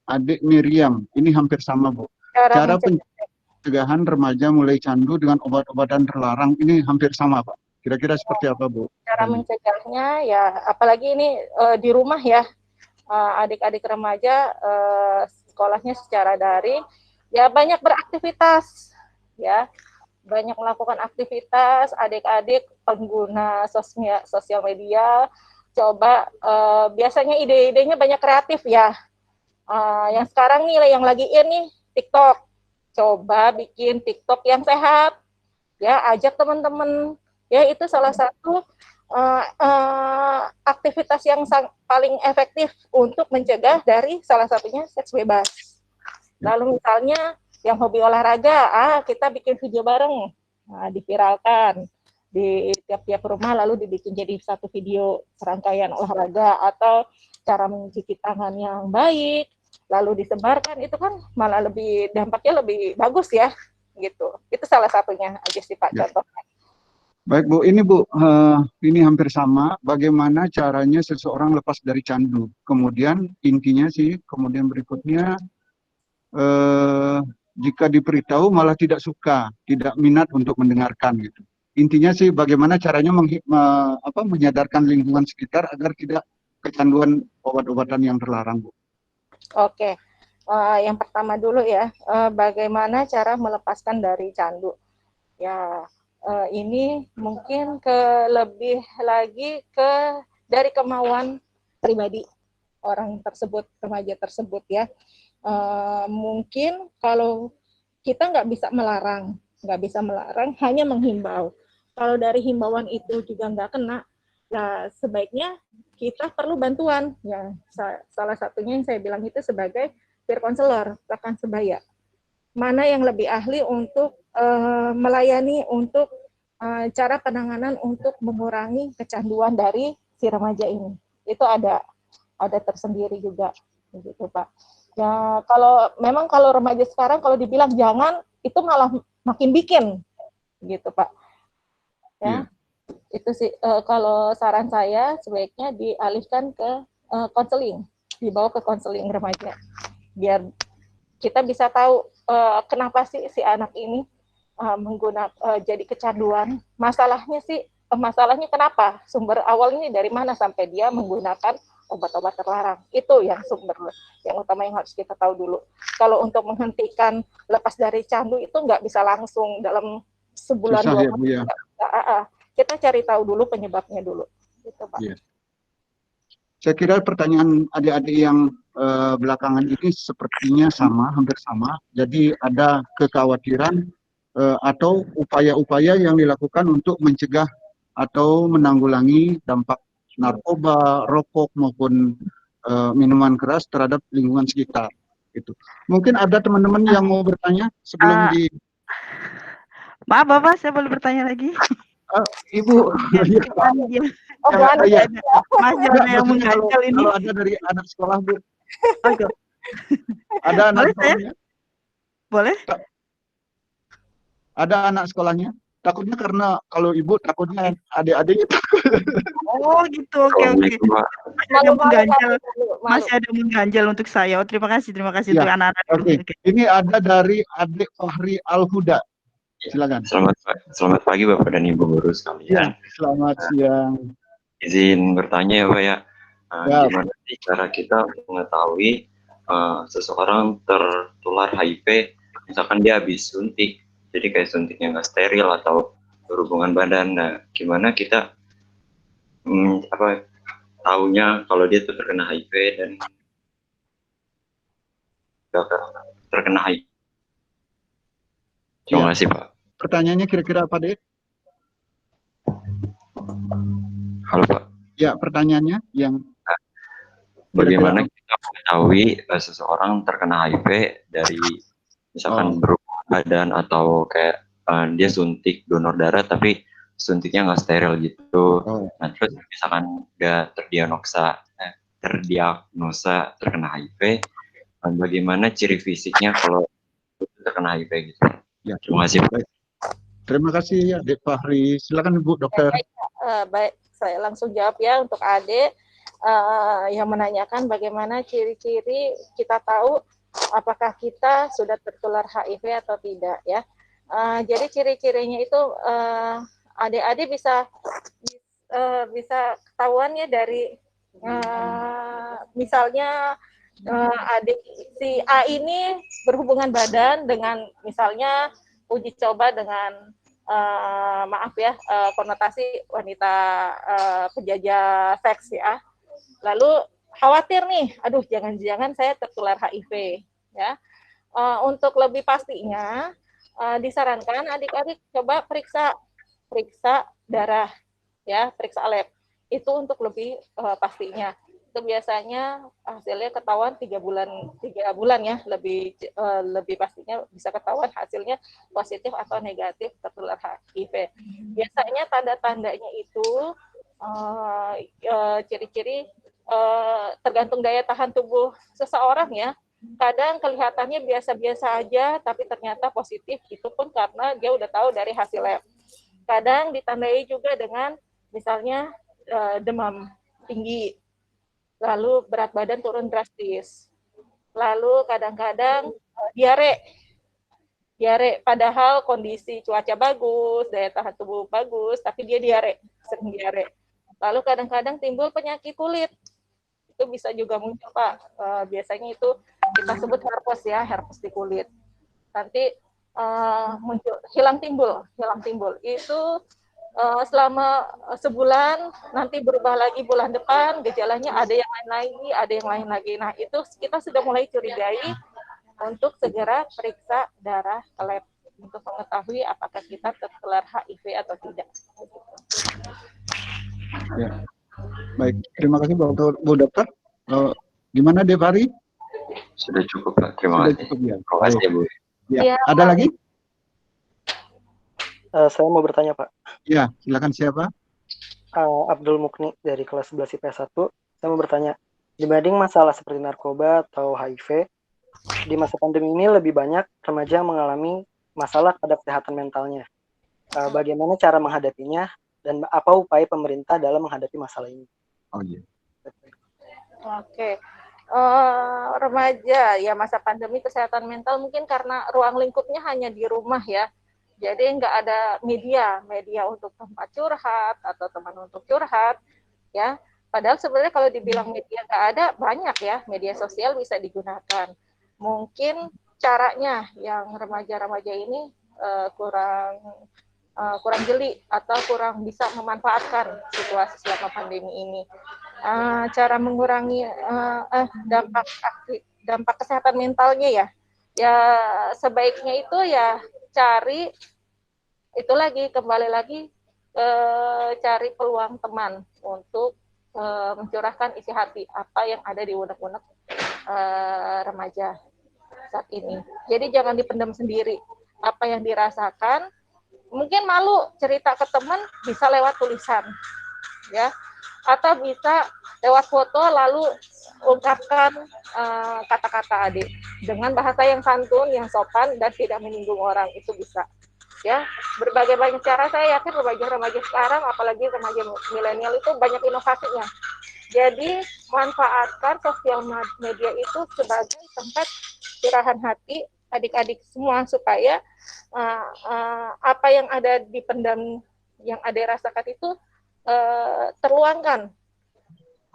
adik Miriam, ini hampir sama Bu. Cara pencegahan remaja mulai candu dengan obat-obatan terlarang ini hampir sama Pak. Kira-kira seperti apa Bu? Cara mencegahnya ya, apalagi ini di rumah ya, adik-adik remaja sekolahnya secara daring, ya banyak beraktivitas, ya banyak melakukan aktivitas, adik-adik pengguna sosial media, coba biasanya ide-idenya banyak kreatif ya. Yang sekarang nih yang lagi ini TikTok, coba bikin TikTok yang sehat, ya ajak teman-teman, ya itu salah satu aktivitas yang paling efektif untuk mencegah dari salah satunya seks bebas. Lalu misalnya yang hobi olahraga, kita bikin video bareng, diviralkan di tiap-tiap rumah, lalu dibikin jadi satu video serangkaian olahraga atau cara mencuci tangan yang baik, lalu disebarkan, itu kan malah lebih dampaknya lebih bagus ya, gitu. Itu salah satunya aja sih Pak contohnya. Baik Bu, ini Bu, ini hampir sama. Bagaimana caranya seseorang lepas dari candu? Kemudian intinya sih, kemudian berikutnya jika diberitahu malah tidak suka, tidak minat untuk mendengarkan gitu. Intinya sih bagaimana caranya menyadarkan lingkungan sekitar agar tidak kecanduan obat-obatan yang terlarang, Bu. Oke, yang pertama dulu ya, bagaimana cara melepaskan dari candu? Ya, ini mungkin lebih lagi dari kemauan pribadi orang tersebut, remaja tersebut ya. Mungkin kalau kita nggak bisa melarang, hanya menghimbau. Kalau dari himbauan itu juga nggak kena, ya sebaiknya kita perlu bantuan. Ya, salah satunya yang saya bilang itu sebagai peer counselor, rekan sebaya. Mana yang lebih ahli untuk melayani untuk cara penanganan untuk mengurangi kecanduan dari si remaja ini. Itu ada tersendiri juga, begitu Pak. Ya kalau remaja sekarang kalau dibilang jangan, itu malah makin bikin, gitu Pak. Ya, itu sih kalau saran saya sebaiknya dialihkan ke konseling, dibawa ke konseling remaja, biar kita bisa tahu kenapa sih si anak ini jadi kecanduan. Masalahnya kenapa? Sumber awalnya dari mana sampai dia menggunakan obat-obat terlarang? Itu yang sumber yang utama yang harus kita tahu dulu. Kalau untuk menghentikan lepas dari candu itu nggak bisa langsung dalam sebulan dua bulan. Kita cari tahu dulu penyebabnya dulu. Gitu, Pak. Yes. Saya kira pertanyaan adik-adik yang belakangan ini sepertinya hampir sama. Jadi ada kekhawatiran atau upaya-upaya yang dilakukan untuk mencegah atau menanggulangi dampak narkoba, rokok maupun minuman keras terhadap lingkungan sekitar. Gitu. Mungkin ada teman-teman yang mau bertanya sebelum Ah, di maaf Bapak, saya boleh bertanya lagi? Ibu. Ya, Ya, kan dia ya. masih Enggak, ada yang maksudnya kalau mengganjal ini. kalau ada dari anak sekolah Bu, Oke, ada anak boleh saya? sekolahnya, Boleh? ada anak sekolahnya. Takutnya karena kalau ibu takutnya adik-adiknya Oh gitu, oke. Assalamualaikum, Pak. Masih ada mengganjal, malu. masih ada mengganjal untuk saya. Oh, terima kasih Ya, untuk anak-anak. oke. Ini ada dari adik Fahri Al-Huda. Silakan. Selamat pagi Bapak dan Ibu guru Ya, sekalian. selamat siang. Izin bertanya ya Pak ya. Ya. Gimana sih cara kita mengetahui seseorang tertular HIV, misalkan dia habis suntik, jadi kayak suntiknya nggak steril atau berhubungan badan. Nah, gimana kita taunya kalau dia tuh terkena HIV dan terkena HIV? Terima kasih Pak. Pertanyaannya kira-kira apa, Dek? Halo Pak. Ya, pertanyaannya yang bagaimana kita mengetahui seseorang terkena HIV dari misalkan berhubungan badan atau kayak dia suntik donor darah tapi suntiknya nggak steril gitu. Nah terus misalkan dia terdiagnosa terkena HIV, bagaimana ciri fisiknya kalau terkena HIV gitu? Ya. Terima kasih. Terima kasih ya, Dek Fahri. Silakan Bu Dokter. Baik, saya langsung jawab ya untuk Adik yang menanyakan bagaimana ciri-ciri kita tahu apakah kita sudah tertular HIV atau tidak ya. Jadi ciri-cirinya itu adik-adik bisa ketahuannya dari misalnya adik si A ini berhubungan badan dengan misalnya uji coba dengan maaf ya konotasi wanita penjajah seks ya. Lalu khawatir nih, aduh jangan-jangan saya tertular HIV ya. Untuk lebih pastinya disarankan adik-adik coba periksa darah ya, periksa lab. Itu untuk lebih pastinya. Itu biasanya hasilnya ketahuan 3 bulan ya, lebih pastinya bisa ketahuan hasilnya positif atau negatif tertular HIV. Biasanya tanda-tandanya itu ciri-ciri tergantung daya tahan tubuh seseorang ya. Kadang kelihatannya biasa-biasa aja, tapi ternyata positif. Itu pun karena dia udah tahu dari hasil lab. Kadang ditandai juga dengan misalnya demam tinggi, lalu berat badan turun drastis, lalu kadang-kadang diare, padahal kondisi cuaca bagus, daya tahan tubuh bagus, tapi dia sering diare. Lalu kadang-kadang timbul penyakit kulit, itu bisa juga muncul Pak. Biasanya itu kita sebut herpes di kulit. Nanti muncul hilang timbul. Itu selama sebulan, nanti berubah lagi bulan depan, gejalanya ada yang lain lagi. Nah itu kita sudah mulai curigai untuk segera periksa darah ke lab untuk mengetahui apakah kita tertular HIV atau tidak. Ya. Baik, terima kasih Bu Dokter. Gimana Dek Fahri? Sudah cukup Pak, terima kasih. Cukup, ya. Terima kasih Bu. Ya. Ada lagi? Saya mau bertanya Pak. Ya, silakan siapa? Abdul Mukni dari kelas 11 IPS 1. Saya mau bertanya, dibanding masalah seperti narkoba atau HIV, di masa pandemi ini lebih banyak remaja yang mengalami masalah pada kesehatan mentalnya. Bagaimana cara menghadapinya dan apa upaya pemerintah dalam menghadapi masalah ini? Oh iya. Oke. Remaja ya masa pandemi kesehatan mental mungkin karena ruang lingkupnya hanya di rumah ya. Jadi nggak ada media untuk tempat curhat atau teman untuk curhat ya. Padahal sebenarnya kalau dibilang media nggak ada, banyak ya, media sosial bisa digunakan. Mungkin caranya yang remaja-remaja ini kurang jeli atau kurang bisa memanfaatkan situasi selama pandemi ini. Cara mengurangi dampak kesehatan mentalnya ya sebaiknya itu ya cari kembali lagi cari peluang teman untuk mencurahkan isi hati apa yang ada di unek-unek remaja saat ini. Jadi jangan dipendam sendiri apa yang dirasakan. Mungkin malu cerita ke teman, bisa lewat tulisan, ya, atau bisa lewat foto lalu ungkapkan kata-kata adik dengan bahasa yang santun, yang sopan dan tidak menyinggung orang, itu bisa. Ya, berbagai banyak cara. Saya yakin remaja-remaja sekarang, apalagi remaja milenial itu banyak inovasinya. Jadi manfaatkan sosial media itu sebagai tempat curahan hati adik-adik semua supaya apa yang ada di pendam yang ada rasakan itu terluangkan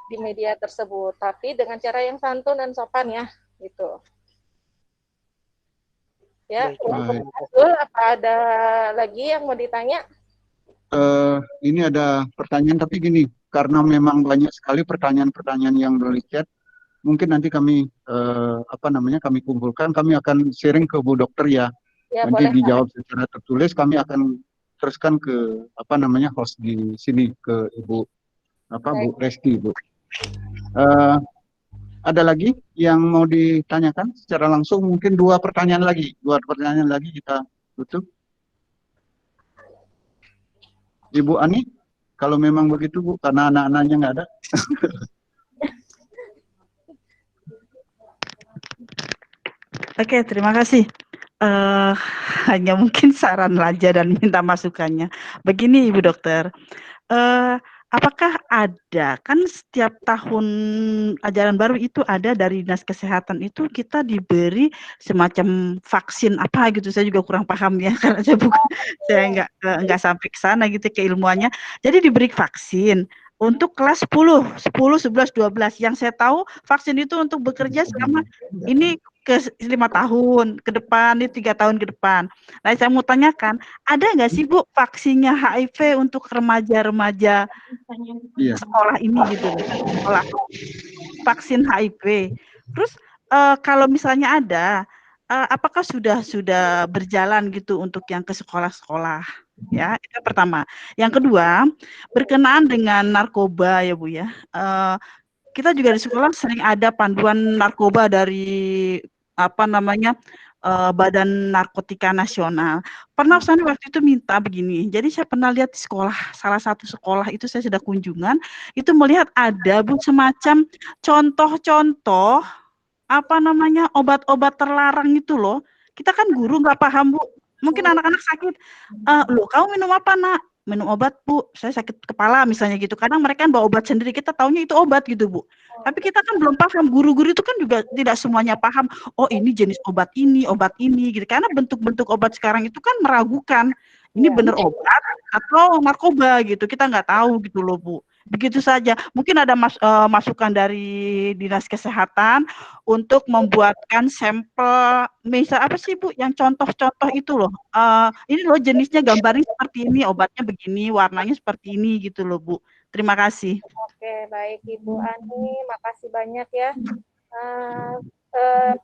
di media tersebut, tapi dengan cara yang santun dan sopan ya, gitu. Ya, apa ada lagi yang mau ditanya? Ini ada pertanyaan tapi gini, karena memang banyak sekali pertanyaan-pertanyaan yang dari chat, mungkin nanti kami kami kumpulkan, kami akan sharing ke Bu Dokter ya. Ya, Nanti boleh, dijawab secara tertulis, kami akan teruskan ke host di sini ke Ibu Bu Resti, Bu. Ada lagi yang mau ditanyakan secara langsung? Mungkin dua pertanyaan lagi kita tutup. Ibu Ani, kalau memang begitu Bu, karena anak-anaknya nggak ada. Oke, terima kasih. Hanya mungkin saran saja dan minta masukannya. Begini Ibu Dokter, apakah ada, kan setiap tahun ajaran baru itu ada dari Dinas Kesehatan itu kita diberi semacam vaksin apa gitu, saya juga kurang paham ya karena saya nggak sampai ke sana gitu keilmuannya. Jadi diberi vaksin untuk kelas 10, 11, 12. Yang saya tahu vaksin itu untuk bekerja selama ini ke 5 tahun ke depan, ini 3 tahun ke depan. Nah, saya mau tanyakan, ada nggak sih Bu vaksinnya HIV untuk remaja-remaja sekolah ini gitu loh, sekolah vaksin HIV. Terus kalau misalnya ada, apakah sudah berjalan gitu untuk yang ke sekolah-sekolah? Ya, itu yang pertama. Yang kedua, berkenaan dengan narkoba ya Bu ya. Kita juga di sekolah sering ada panduan narkoba dari Badan Narkotika Nasional. Pernah saya waktu itu minta begini. Jadi saya pernah lihat di sekolah, salah satu sekolah itu saya sudah kunjungan, itu melihat ada Bu semacam contoh-contoh obat-obat terlarang itu loh. Kita kan guru nggak paham Bu. Mungkin anak-anak sakit, loh kamu minum apa nak? Minum obat Bu, saya sakit kepala misalnya gitu. Kadang mereka kan bawa obat sendiri, kita taunya itu obat gitu Bu. Tapi kita kan belum paham, guru-guru itu kan juga tidak semuanya paham, oh ini jenis obat ini gitu. Karena bentuk-bentuk obat sekarang itu kan meragukan, ini benar obat atau narkoba gitu, kita nggak tahu gitu loh Bu. Begitu saja, mungkin ada masukan dari Dinas Kesehatan untuk membuatkan sampel, misal apa sih Bu, yang contoh-contoh itu loh, ini loh jenisnya gambarnya seperti ini, obatnya begini, warnanya seperti ini gitu loh Bu. Terima kasih. Oke, baik Ibu Ani, makasih banyak ya.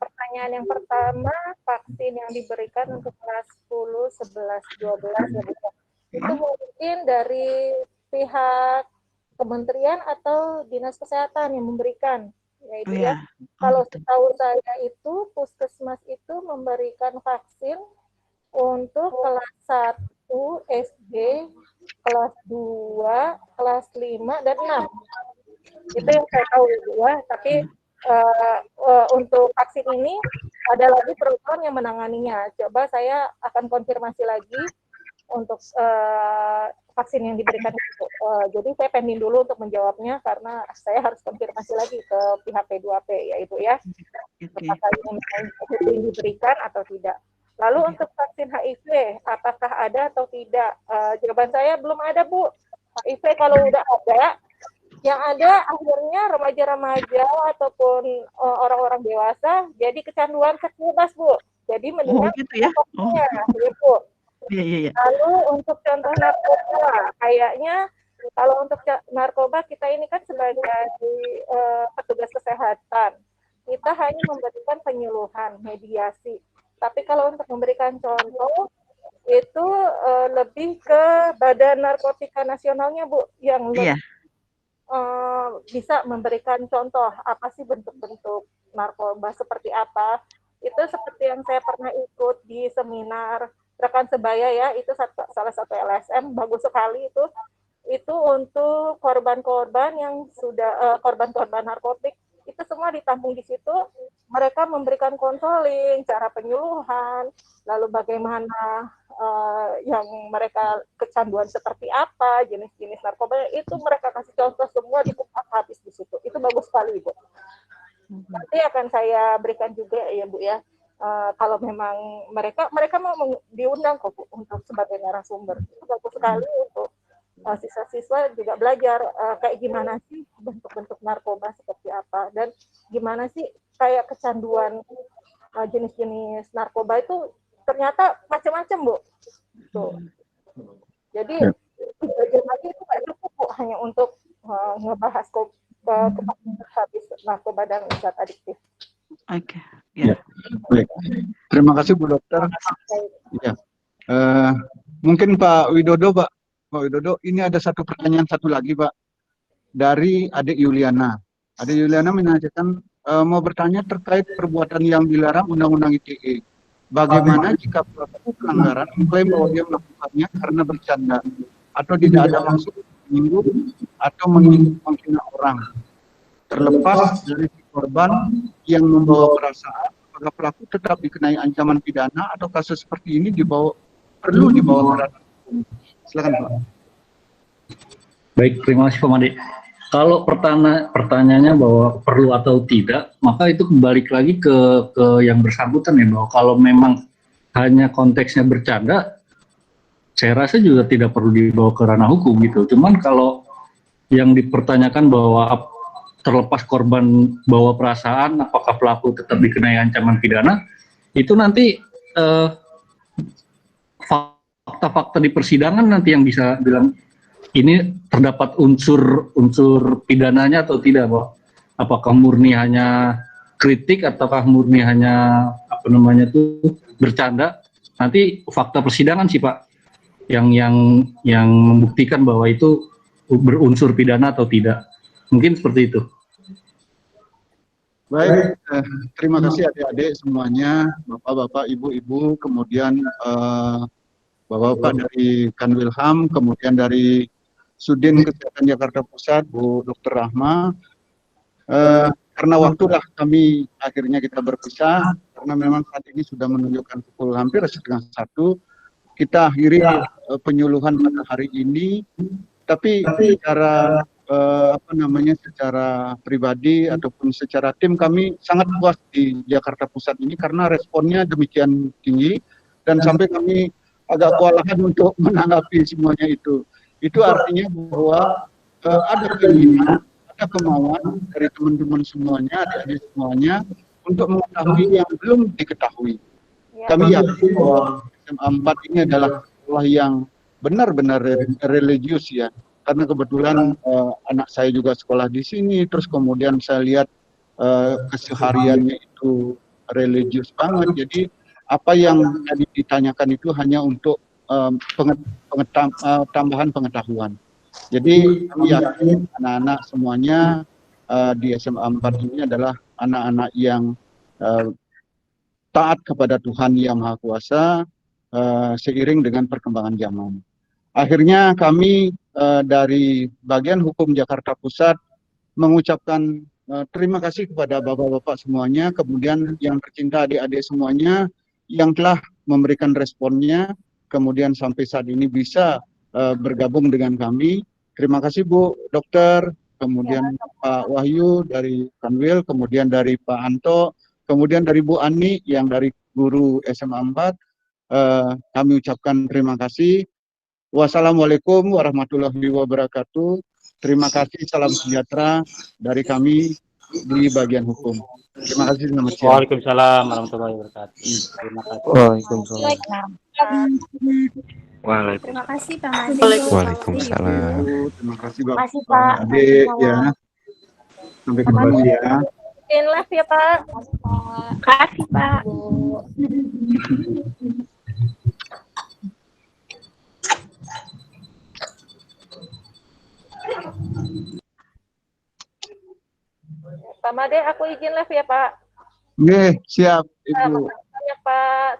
Pertanyaan yang pertama, vaksin yang diberikan untuk kelas 10, 11, 12 ya Bu. Itu mungkin dari pihak kementerian atau Dinas Kesehatan yang memberikan. Ya itu ya. Kalau setahu saya itu Puskesmas itu memberikan vaksin untuk kelas 1 SD, kelas 2, kelas 5 dan 6. Itu yang saya tahu ya. Tapi untuk vaksin ini ada lagi program yang menanganinya. Coba saya akan konfirmasi lagi untuk vaksin yang diberikan itu. Jadi saya pending dulu untuk menjawabnya karena saya harus konfirmasi lagi ke pihak P2P ya Ibu ya. Apakah ini diberikan atau tidak. Lalu untuk vaksin HIV, apakah ada atau tidak? Jawaban saya belum ada Bu. HIV kalau udah ada, yang ada akhirnya remaja-remaja ataupun orang-orang dewasa jadi kecanduan seks bebas Bu. Jadi mendingan gitu ya. Ya, Bu. Iya. Lalu untuk contoh narkoba, kayaknya kalau untuk narkoba kita ini kan sebagai petugas kesehatan, kita hanya memberikan penyuluhan, mediasi. Tapi kalau untuk memberikan contoh, itu lebih ke Badan Narkotika Nasionalnya Bu, yang bisa memberikan contoh apa sih bentuk-bentuk narkoba seperti apa. Itu seperti yang saya pernah ikut di seminar rekan sebaya ya, itu salah satu LSM bagus sekali itu untuk korban-korban yang sudah korban-korban narkotik, itu semua ditampung di situ. Mereka memberikan konseling, cara penyuluhan, lalu bagaimana yang mereka kecanduan seperti apa, jenis-jenis narkoba, itu mereka kasih contoh semua dikupas habis di situ. Itu bagus sekali, Ibu. Nanti akan saya berikan juga ya Bu ya, kalau memang mereka mau diundang kok Bu untuk sebagai narasumber. Itu bagus sekali untuk siswa-siswa juga belajar kayak gimana sih bentuk-bentuk narkoba seperti apa, dan gimana sih kayak kecanduan jenis-jenis narkoba itu ternyata macam-macam Bu. Tuh. Jadi belajar lagi itu nggak cukup Bu hanya untuk ngebahas habis narkoba dan zat adiktif. Oke. Ya. Baik. Terima kasih Bu Dokter. Ya. Mungkin Pak Widodo, Pak Widodo, ini ada satu pertanyaan satu lagi, Pak, dari adik Yuliana. Adik Yuliana menanyakan mau bertanya terkait perbuatan yang dilarang Undang-Undang ITE. Bagaimana jika pelaku pelanggaran mengklaim bahwa dia melakukannya karena bercanda atau tidak ada maksud menyinggung atau menghina orang? Terlepas dari si korban yang membawa perasaan, apakah pelaku tetap dikenai ancaman pidana atau kasus seperti ini perlu dibawa ke ranah hukum? Silakan Pak. Baik, terima kasih Pak Made. Kalau pertanyaannya bahwa perlu atau tidak, maka itu kembali lagi ke yang bersangkutan ya, bahwa kalau memang hanya konteksnya bercanda, saya rasa juga tidak perlu dibawa ke ranah hukum gitu. Cuman kalau yang dipertanyakan bahwa terlepas korban bawa perasaan, apakah pelaku tetap dikenai ancaman pidana, itu nanti fakta-fakta di persidangan nanti yang bisa bilang ini terdapat unsur pidananya atau tidak, Pak. Apakah murni hanya kritik ataukah murni hanya bercanda? Nanti fakta persidangan sih Pak yang membuktikan bahwa itu berunsur pidana atau tidak. Mungkin seperti itu. Baik, terima kasih adik-adik semuanya, bapak-bapak, ibu-ibu, kemudian bapak-bapak dari Kanwilham, kemudian dari Sudin Kesehatan Jakarta Pusat, Bu Dr. Rahma. Karena waktulah kami akhirnya kita berpisah, karena memang saat ini sudah menunjukkan pukul hampir 12:30. Kita akhiri penyuluhan pada hari ini, tapi secara secara pribadi ataupun secara tim kami sangat puas di Jakarta Pusat ini karena responnya demikian tinggi dan sampai kami agak kewalahan untuk menanggapi semuanya itu. Itu artinya bahwa ada keinginan, ada kemauan dari teman-teman semuanya, adik-adik semuanya untuk mengetahui yang belum diketahui. Kami yakin bahwa SMA 4 ini adalah sekolah yang benar-benar religius ya. Karena kebetulan anak saya juga sekolah di sini, terus kemudian saya lihat kesehariannya itu religius banget. Jadi apa yang tadi ditanyakan itu hanya untuk tambahan pengetahuan. Jadi kami yakin anak-anak semuanya di SMA 4 ini adalah anak-anak yang taat kepada Tuhan Yang Maha Kuasa seiring dengan perkembangan zaman. Akhirnya kami dari bagian hukum Jakarta Pusat mengucapkan terima kasih kepada bapak-bapak semuanya, kemudian yang tercinta adik-adik semuanya yang telah memberikan responnya, kemudian sampai saat ini bisa bergabung dengan kami. Terima kasih Bu Dokter, kemudian Pak Wahyu dari Kanwil, kemudian dari Pak Anto, kemudian dari Bu Ani yang dari guru SMA 4. Kami ucapkan terima kasih. Wassalamualaikum warahmatullahi wabarakatuh. Terima kasih, salam sejahtera dari kami di bagian hukum. Terima kasih, selamat siang. Waalaikumsalam warahmatullahi wabarakatuh. Terima kasih. Waalaikumsalam. Terima kasih Pak Made. Waalaikumsalam. Terima kasih Bapak. Terima kasih Pak. Adik ya. Sampai kembali ya. In live ya Pak. Terima kasih Pak. Pak Made, aku izin live ya Pak. Nggih, siap Ibu. Makasih banyak Pak.